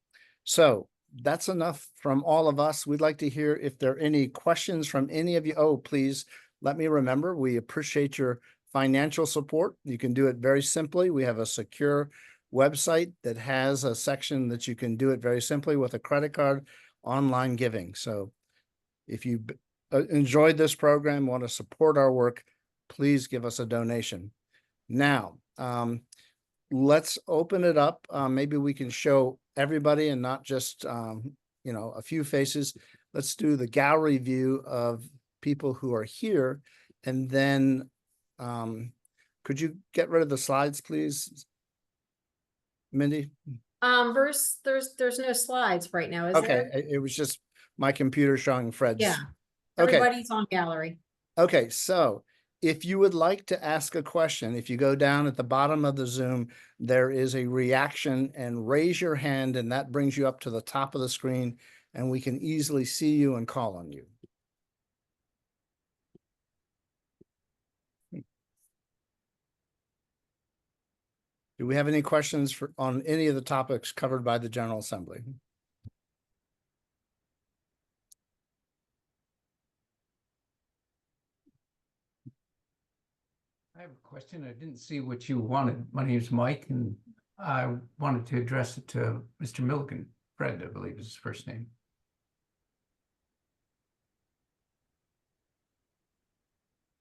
So that's enough from all of us. We'd like to hear if there are any questions from any of you. Oh, please let me remember, we appreciate your financial support. You can do it very simply. We have a secure website that has a section that you can do it very simply with a credit card, online giving. So if you enjoyed this program, want to support our work, please give us a donation. Now, let's open it up. Maybe we can show everybody and not just, a few faces. Let's do the gallery view of people who are here. And then could you get rid of the slides, please, Mindy? Bruce, there's no slides right now, is Okay, there? it was just my computer showing Fred's. Yeah. Okay. Everybody's on gallery. Okay, so if you would like to ask a question, if you go down at the bottom of the Zoom, there is a reaction, and raise your hand, and that brings you up to the top of the screen, and we can easily see you and call on you. Do we have any questions on any of the topics covered by the General Assembly? I have a question. I didn't see what you wanted. My name is Mike, and I wanted to address it to Mr. Milligan. Fred, I believe is his first name.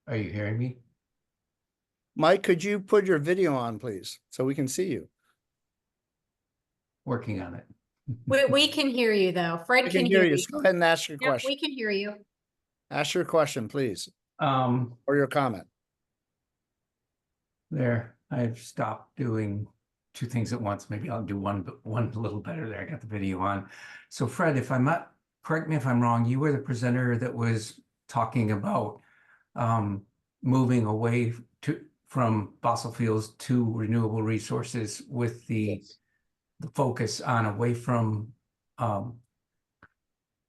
Are you hearing me? Mike, could you put your video on, please, so we can see you? Working on it. We can hear you though. Fred I can hear you. So go ahead and ask your Yep, question. we can hear you. Ask your question, please, or your comment. There, I've stopped doing two things at once. Maybe I'll do one a little better there. I got the video on. So Fred, if I'm not, correct me if I'm wrong, you were the presenter that was talking about moving away from fossil fuels to renewable resources with the focus on away from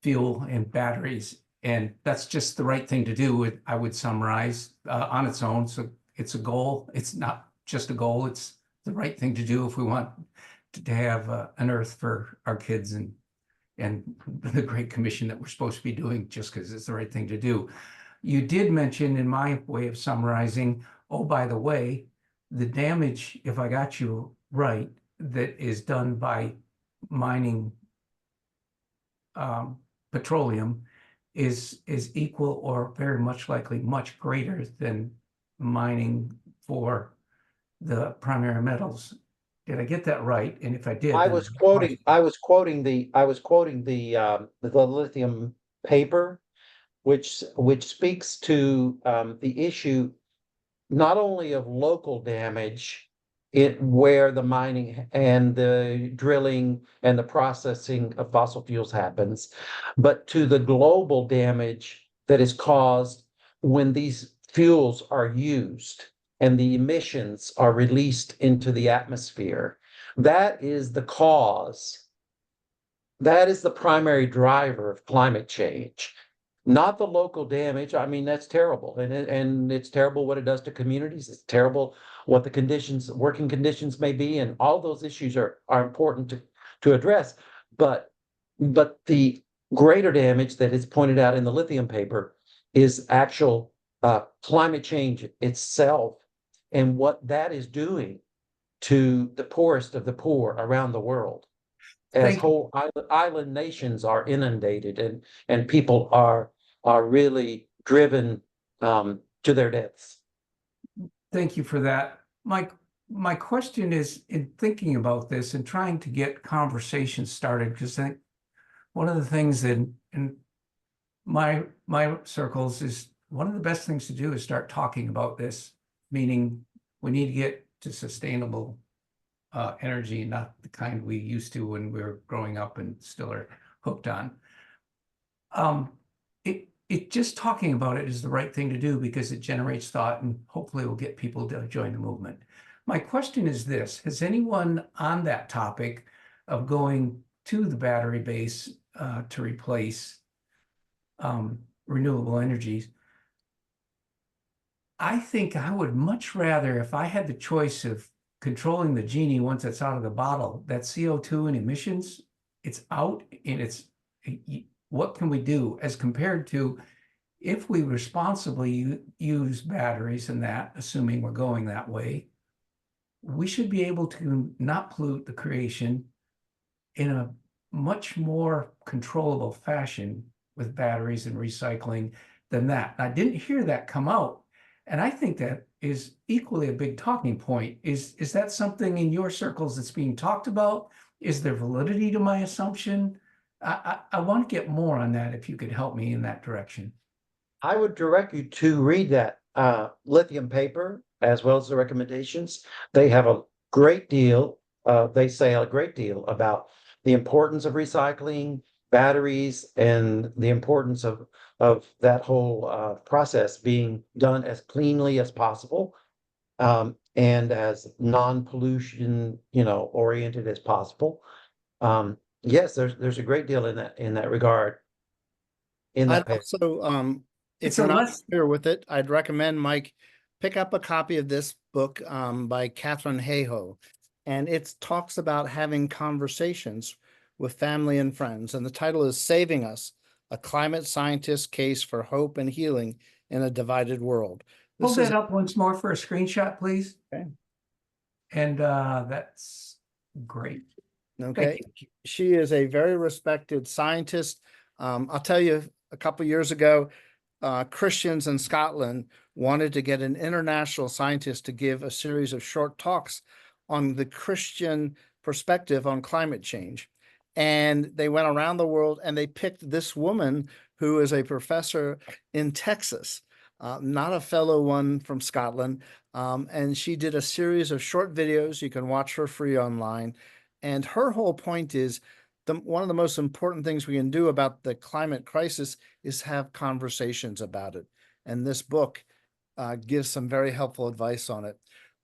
fuel and batteries. And that's just the right thing to do. I would summarize on its own. So it's a goal. It's not just a goal. It's the right thing to do if we want to have an Earth for our kids and the Great Commission that we're supposed to be doing, just because it's the right thing to do. You did mention, in my way of summarizing, oh, by the way, the damage, if I got you right, that is done by mining petroleum is equal or very much likely much greater than mining for the primary metals. Did I get that right? And if I did, I then was quoting the lithium paper, which speaks to the issue not only of local damage where the mining and the drilling and the processing of fossil fuels happens, but to the global damage that is caused when these fuels are used and the emissions are released into the atmosphere. That is the cause that is the primary driver of climate change, not the local damage. I mean, that's terrible. And it's terrible what it does to communities. It's terrible what the conditions, working conditions may be, and all those issues are important to address. But the greater damage that is pointed out in the lithium paper is actual climate change itself and what that is doing to the poorest of the poor around the world. As Thank you. whole island nations are inundated and people are really driven to their deaths. Thank you for that. My question is, in thinking about this and trying to get conversations started, because I think one of the things in my circles is one of the best things to do is start talking about this, meaning we need to get to sustainable energy, not the kind we used to when we were growing up and still are hooked on. It just talking about it is the right thing to do because it generates thought and hopefully will get people to join the movement. My question is this: has anyone on that topic of going to the battery base to replace renewable energies? I think I would much rather, if I had the choice of controlling the genie once it's out of the bottle, that CO2 and emissions, it's out and it's, what can we do as compared to if we responsibly use batteries and that, assuming we're going that way, we should be able to not pollute the creation in a much more controllable fashion with batteries and recycling than that. I didn't hear that come out. And I think that is equally a big talking point. Is that something in your circles that's being talked about? Is there validity to my assumption? I want to get more on that if you could help me in that direction. I would direct you to read that lithium paper as well as the recommendations. They have a great deal, they say a great deal about the importance of recycling, batteries, and the importance of that whole process being done as cleanly as possible and as non-pollution, oriented as possible. Yes, there's a great deal in that regard. In that I'd paper. also, if It's you're a not less, familiar with it, I'd recommend, Mike, pick up a copy of this book by Catherine Hayhoe. And it talks about having conversations with family and friends. And the title is Saving Us, A Climate Scientist's Case for Hope and Healing in a Divided World. hold that up once more for a screenshot, please. Okay. And that's great. Okay. She is a very respected scientist. I'll tell you, a couple years ago, Christians in Scotland wanted to get an international scientist to give a series of short talks on the Christian perspective on climate change. And they went around the world and they picked this woman who is a professor in Texas, not a fellow one from Scotland. And she did a series of short videos. You can watch her free online. And her whole point is one of the most important things we can do about the climate crisis is have conversations about it. And this book gives some very helpful advice on it.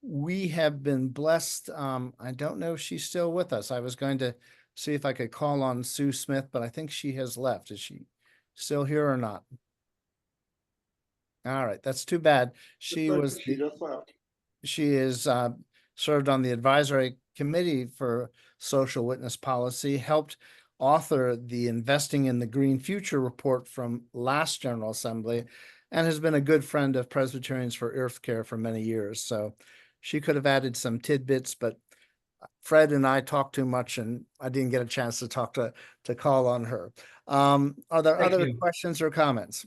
We have been blessed. I don't know if she's still with us. I was going to see if I could call on Sue Smith, but I think she has left. Is she still here or not? All right, that's too bad. She just left. She is served on the advisory committee for social witness policy, helped author the Investing in the Green Future report from last General Assembly, and has been a good friend of Presbyterians for Earth Care for many years. So she could have added some tidbits, but Fred and I talked too much and I didn't get a chance to talk to call on her. Are there Thank other you. questions or comments?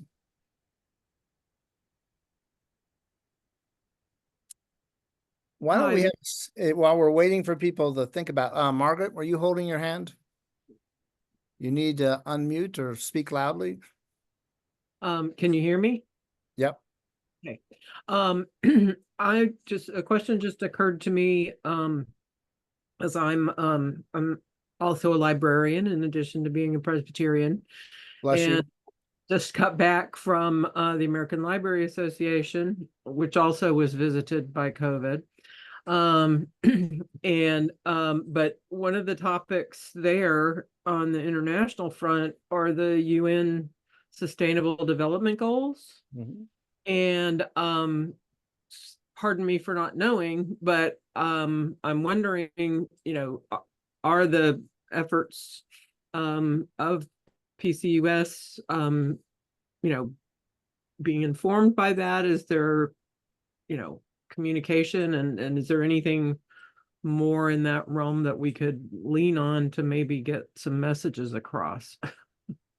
Why don't we have, while we're waiting for people to think about, Margaret, were you holding your hand? You need to unmute or speak loudly. Can you hear me? Yep. Okay. A question just occurred to me, as I'm also a librarian in addition to being a Presbyterian. Bless you. And just got back from the American Library Association, which also was visited by COVID. But one of the topics there on the international front are the UN Sustainable Development Goals. Mhm. And pardon me for not knowing, but I'm wondering, are the efforts of PCUS, being informed by that? Is there, communication, and is there anything more in that realm that we could lean on to maybe get some messages across?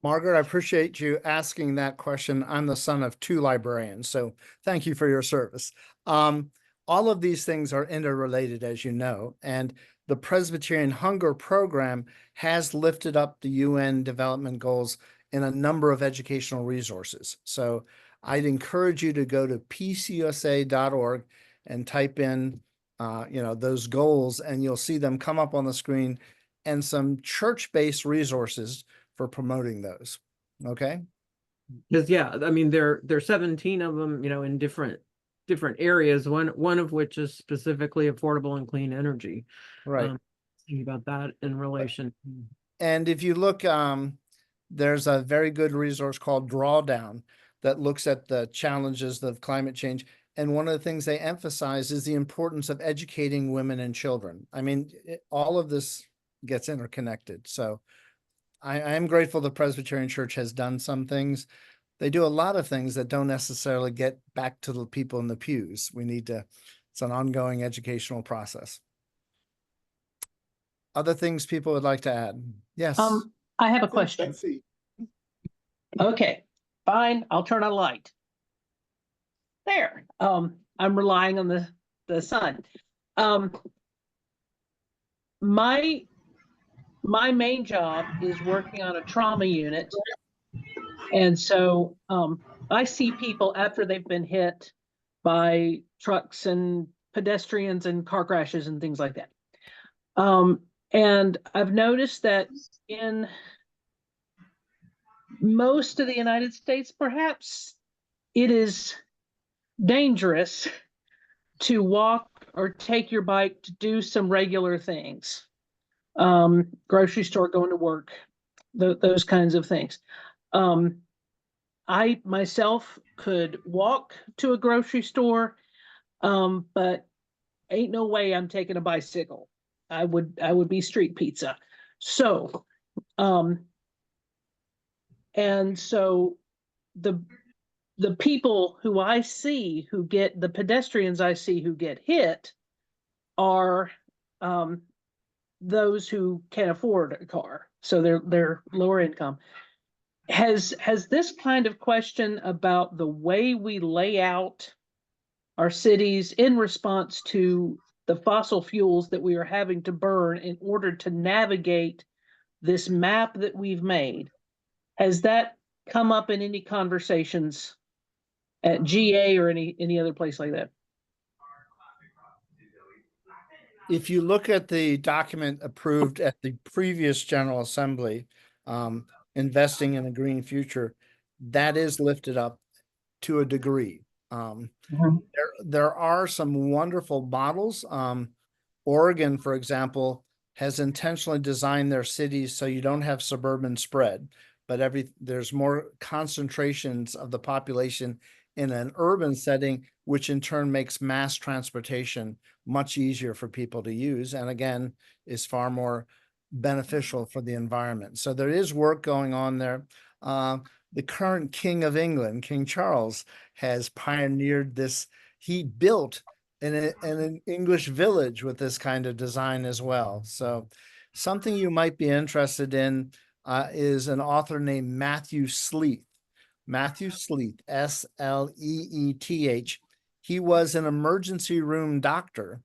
Margaret, I appreciate you asking that question. I'm the son of 2 librarians, so thank you for your service. All of these things are interrelated, as you know, and the Presbyterian Hunger Program has lifted up the UN Development Goals in a number of educational resources. So I'd encourage you to go to pcusa.org and type in, those goals, and you'll see them come up on the screen, and some church-based resources for promoting those. Okay. Because I mean, there are 17 of them, in different areas. One of which is specifically affordable and clean energy. Right. Thinking about that in relation. And if you look, there's a very good resource called Drawdown that looks at the challenges of climate change. And one of the things they emphasize is the importance of educating women and children. I mean, all of this gets interconnected. So I am grateful the Presbyterian Church has done some things. They do a lot of things that don't necessarily get back to the people in the pews. It's an ongoing educational process. Other things people would like to add? Yes. I have a question. Betsy. Okay, fine. I'll turn on a light. There. I'm relying on the sun. My main job is working on a trauma unit. And so I see people after they've been hit by trucks and pedestrians and car crashes and things like that. And I've noticed that in most of the United States, perhaps, it is dangerous to walk or take your bike to do some regular things. Grocery store, going to work, those kinds of things. I myself could walk to a grocery store, but ain't no way I'm taking a bicycle. I would be street pizza. So, and so the people who I see who get, the pedestrians I see who get hit are those who can't afford a car. So they're lower income. Has this kind of question about the way we lay out our cities in response to the fossil fuels that we are having to burn in order to navigate this map that we've made, has that come up in any conversations at GA or any other place like that? If you look at the document approved at the previous General Assembly, investing in a green future, that is lifted up to a degree. There are some wonderful models. Oregon, for example, has intentionally designed their cities so you don't have suburban spread, but there's more concentrations of the population in an urban setting, which in turn makes mass transportation much easier for people to use, and again, is far more beneficial for the environment. So there is work going on there. The current King of England, King Charles, has pioneered this. He built an English village with this kind of design as well. So something you might be interested in is an author named Matthew Sleeth. Matthew Sleeth, Sleeth. He was an emergency room doctor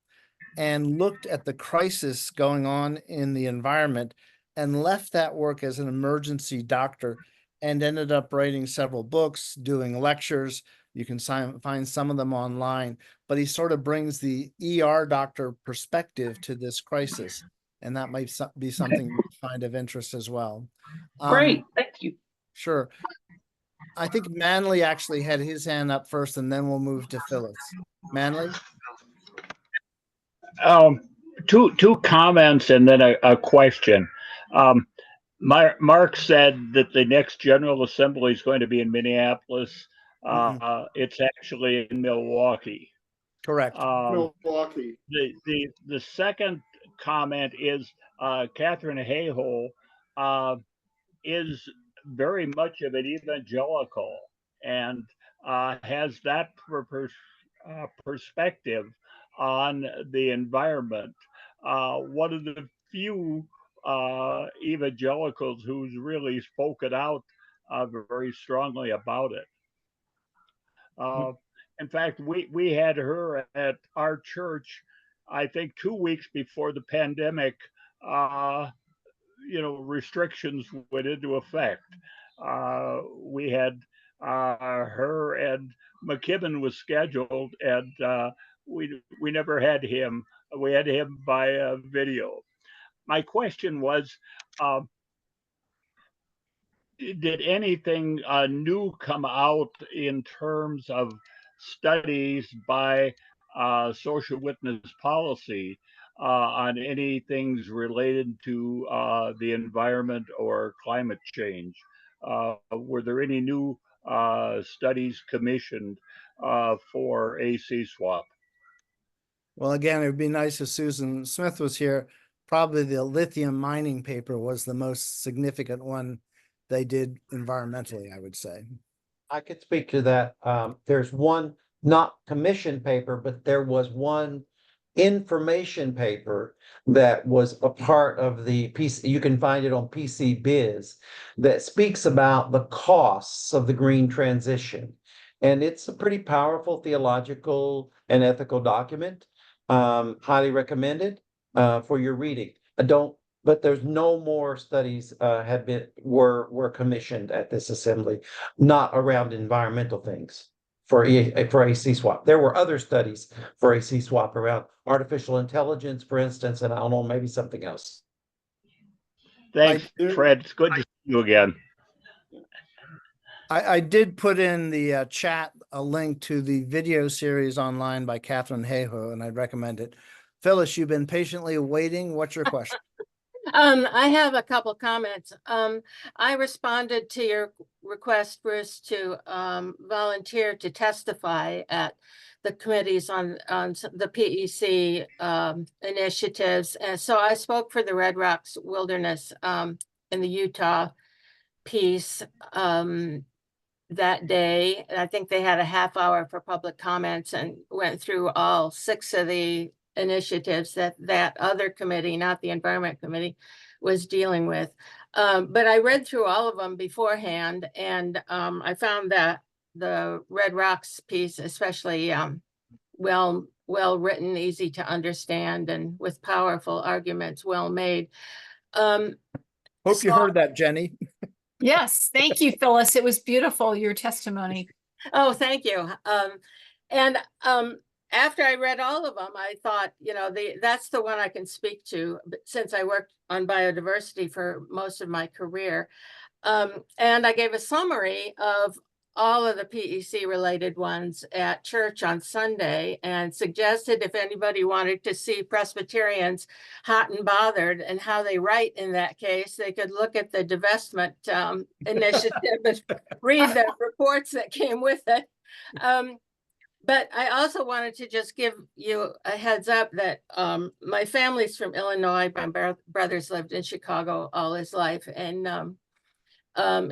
and looked at the crisis going on in the environment and left that work as an emergency doctor and ended up writing several books, doing lectures. You can find some of them online, but he sort of brings the ER doctor perspective to this crisis. And that might be something you find of interest as well. Great, thank you. Sure. I think Manley actually had his hand up first, and then we'll move to Phyllis. Manley? Two comments and then a question. Um, Mark said that the next General Assembly is going to be in Minneapolis. It's actually in Milwaukee. Correct. Milwaukee. The second comment is Catherine Hayhoe is very much of an evangelical and has that perspective on the environment. One of the few evangelicals who's really spoken out very strongly about it. In fact, we had her at our church, I think 2 weeks before the pandemic, restrictions went into effect. We had her and McKibben was scheduled, and we never had him. We had him by video. My question was, did anything new come out in terms of studies by social witness policy on any things related to the environment or climate change? Were there any new studies commissioned for AC swap? Well, again, it would be nice if Susan Smith was here. Probably the lithium mining paper was the most significant one they did environmentally, I would say. I could speak to that. There's one not commission paper, but there was one information paper that was a part of the PC. You can find it on PC Biz that speaks about the costs of the green transition. And it's a pretty powerful theological and ethical document. Highly recommended for your reading. But there's no more studies were commissioned at this assembly, not around environmental things for AC swap. There were other studies for AC swap around artificial intelligence, for instance, and I don't know, maybe something else. Thanks, Fred. It's good to see you again. I did put in the chat a link to the video series online by Catherine Hayhoe, and I'd recommend it. Phyllis, you've been patiently waiting. What's your question? I have a couple comments. I responded to your request, Bruce, to volunteer to testify at the committees on the PEC initiatives. And so I spoke for the Red Rocks Wilderness in the Utah piece that day. I think they had a half hour for public comments and went through all 6 of the initiatives that other committee, not the Environment Committee, was dealing with. But I read through all of them beforehand, and I found that the Red Rocks piece especially well written, easy to understand, and with powerful arguments, well made. Hope you heard that, Jenny. Yes, thank you, Phyllis. It was beautiful, your testimony. Oh, thank you. After I read all of them, I thought, that's the one I can speak to, since I worked on biodiversity for most of my career. And I gave a summary of all of the PEC related ones at church on Sunday, and suggested if anybody wanted to see Presbyterians hot and bothered and how they write in that case, they could look at the divestment initiative and read the reports that came with it. But I also wanted to just give you a heads up that my family's from Illinois. My brother's lived in Chicago all his life. And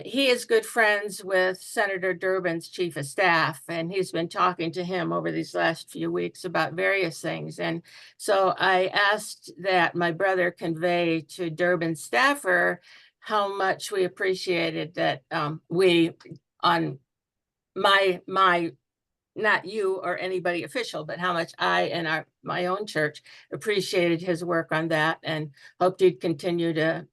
he is good friends with Senator Durbin's chief of staff. And he's been talking to him over these last few weeks about various things. And so I asked that my brother convey to Durbin's staffer how much we appreciated that we, on my not you or anybody official, but how much I and my own church appreciated his work on that, and hoped he'd continue to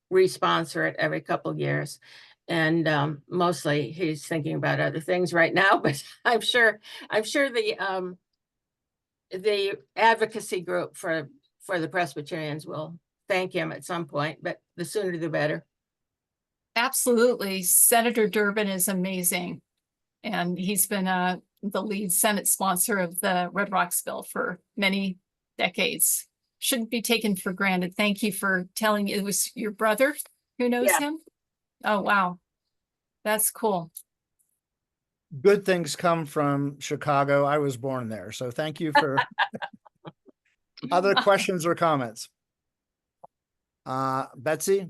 re-sponsor it every couple of years. And mostly he's thinking about other things right now, but I'm sure the advocacy group for the Presbyterians will thank him at some point, but the sooner the better. Absolutely. Senator Durbin is amazing. And he's been the lead Senate sponsor of the Red Rocks bill for many, decades. Shouldn't be taken for granted. Thank you for telling. It was your brother who knows Yeah. him? Oh, wow. That's cool. Good things come from Chicago. I was born there, so thank you for other questions or comments. Betsy?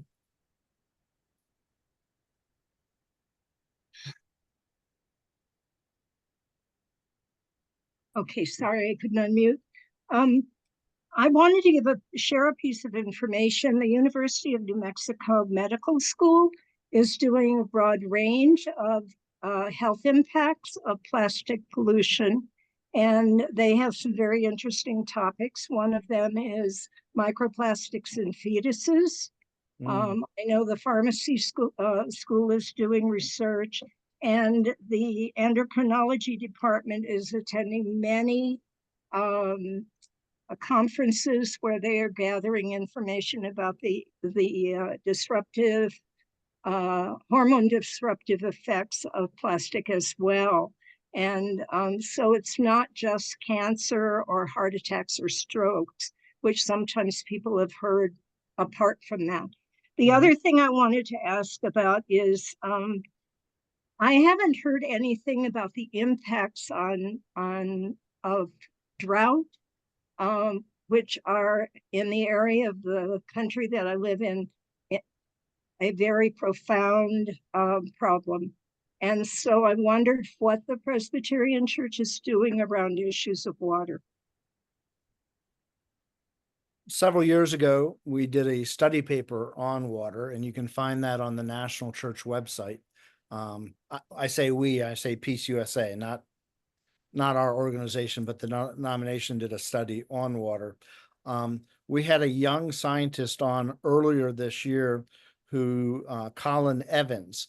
Okay, sorry, I couldn't unmute. I wanted to share a piece of information. The University of New Mexico Medical School is doing a broad range of health impacts of plastic pollution, and they have some very interesting topics. One of them is microplastics in fetuses. I know the pharmacy school is doing research, and the endocrinology department is attending many conferences where they are gathering information about the disruptive, hormone disruptive effects of plastic as well. And so it's not just cancer or heart attacks or strokes, which sometimes people have heard apart from that. The other thing I wanted to ask about is I haven't heard anything about the impacts of drought, which are in the area of the country that I live in, a very profound problem. And so I wondered what the Presbyterian Church is doing around issues of water. Several years ago, we did a study paper on water, and you can find that on the National Church website. I say we, I say PCUSA, not our organization, but the denomination did a study on water. We had a young scientist on earlier this year who, Colin Evans,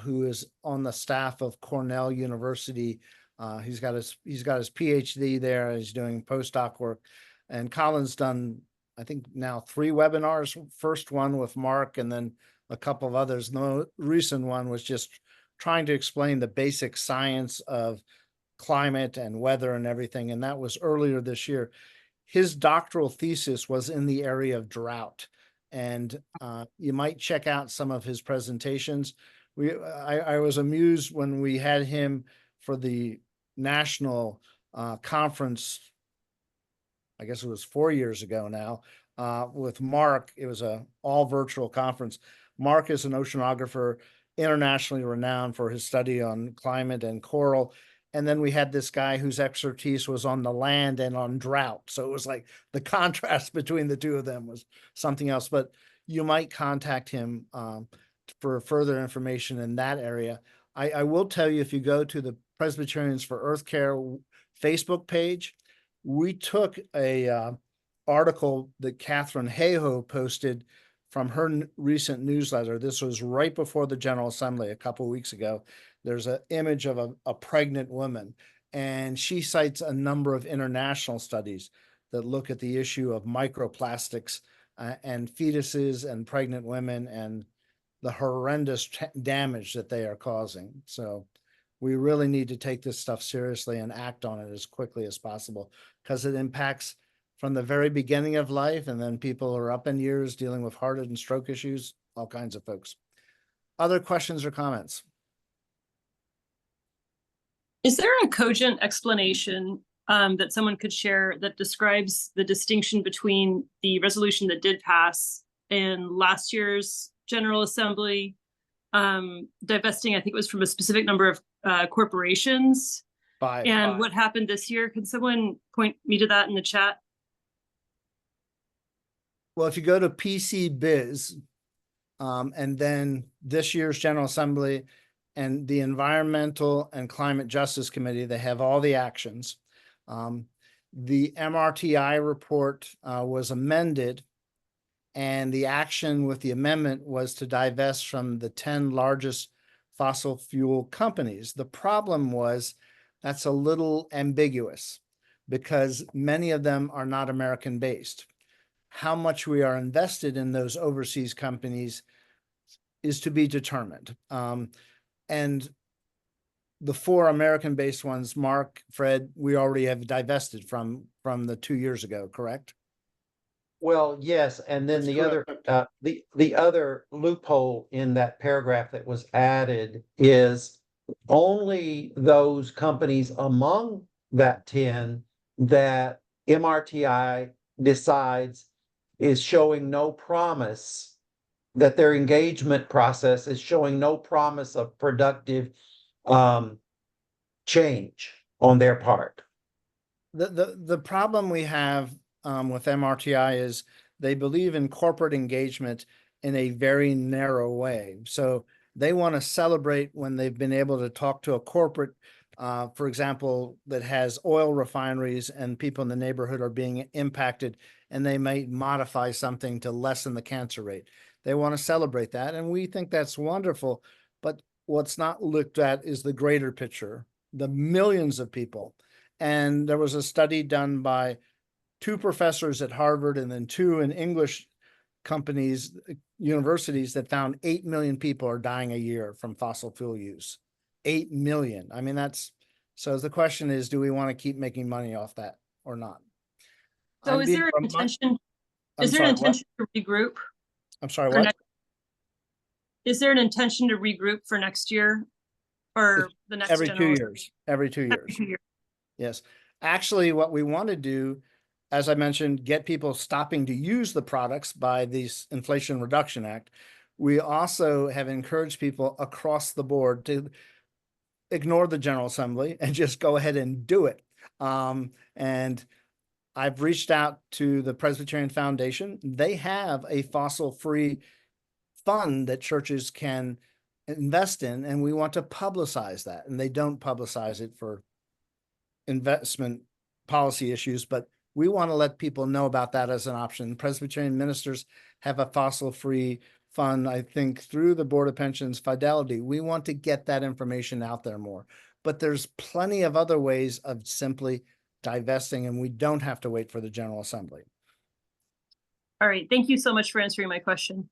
who is on the staff of Cornell University. He's got his PhD there. He's doing postdoc work. And Colin's done, I think now 3 webinars. First one with Mark, and then a couple of others. The recent one was just trying to explain the basic science of climate and weather and everything. And that was earlier this year. His doctoral thesis was in the area of drought. And you might check out some of his presentations. I was amused when we had him for the national conference, I guess it was 4 years ago now, with Mark. It was a all virtual conference. Mark is an oceanographer, internationally renowned for his study on climate and coral. And then we had this guy whose expertise was on the land and on drought. So it was like the contrast between the two of them was something else. But you might contact him for further information in that area. I will tell you, if you go to the Presbyterians for Earth Care Facebook page, we took a article that Catherine Hayhoe posted from her recent newsletter. This was right before the General Assembly a couple of weeks ago. There's an image of a pregnant woman, and she cites a number of international studies that look at the issue of microplastics and fetuses and pregnant women and the horrendous damage that they are causing. So we really need to take this stuff seriously and act on it as quickly as possible, because it impacts from the very beginning of life, and then people are up in years dealing with heart and stroke issues, all kinds of folks. Other questions or comments? Is there a cogent explanation that someone could share that describes the distinction between the resolution that did pass in last year's General Assembly, divesting, I think it was from a specific number of corporations, and what happened this year? Can someone point me to that in the chat? Well, if you go to PC Biz, and then this year's General Assembly and the Environmental and Climate Justice Committee, they have all the actions. The MRTI report was amended, and the action with the amendment was to divest from the 10 largest fossil fuel companies. The problem was that's a little ambiguous because many of them are not American based. How much we are invested in those overseas companies is to be determined. And the 4 American-based ones, Mark, Fred, we already have divested from the 2 years ago, correct? Well, yes, and then That's the other, correct. the other loophole in that paragraph that was added is only those companies among that 10 that MRTI decides is showing no promise, that their engagement process is showing no promise of productive change on their part. The problem we have with MRTI is they believe in corporate engagement in a very narrow way. So they want to celebrate when they've been able to talk to a corporate, for example, that has oil refineries and people in the neighborhood are being impacted, and they may modify something to lessen the cancer rate. They want to celebrate that, and we think that's wonderful. But what's not looked at is the greater picture, the millions of people. And there was a study done by 2 professors at Harvard and then 2 in English companies, universities, that found 8 million people are dying a year from fossil fuel use. 8 million. I mean, so the question is, do we want to keep making money off that or not? So is there an intention? Is there an intention to regroup? I'm sorry, what? Is there an intention to regroup for next year or the next every 2 general? years? Every 2 years. Every 2 years. Yes. Actually, what we want to do, as I mentioned, get people stopping to use the products by this Inflation Reduction Act. We also have encouraged people across the board to ignore the General Assembly and just go ahead and do it. And I've reached out to the Presbyterian Foundation. They have a fossil-free fund that churches can invest in, and we want to publicize that. And they don't publicize it for investment policy issues, but we want to let people know about that as an option. Presbyterian ministers have a fossil-free fund, I think, through the Board of Pensions Fidelity. We want to get that information out there more, but there's plenty of other ways of simply divesting, and we don't have to wait for the General Assembly. All right. Thank you so much for answering my question.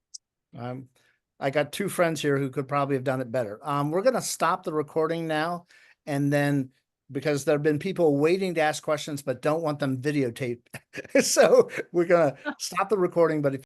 I got 2 friends here who could probably have done it better. We're going to stop the recording now, and then because there have been people waiting to ask questions but don't want them videotaped. So we're going to stop the recording, but if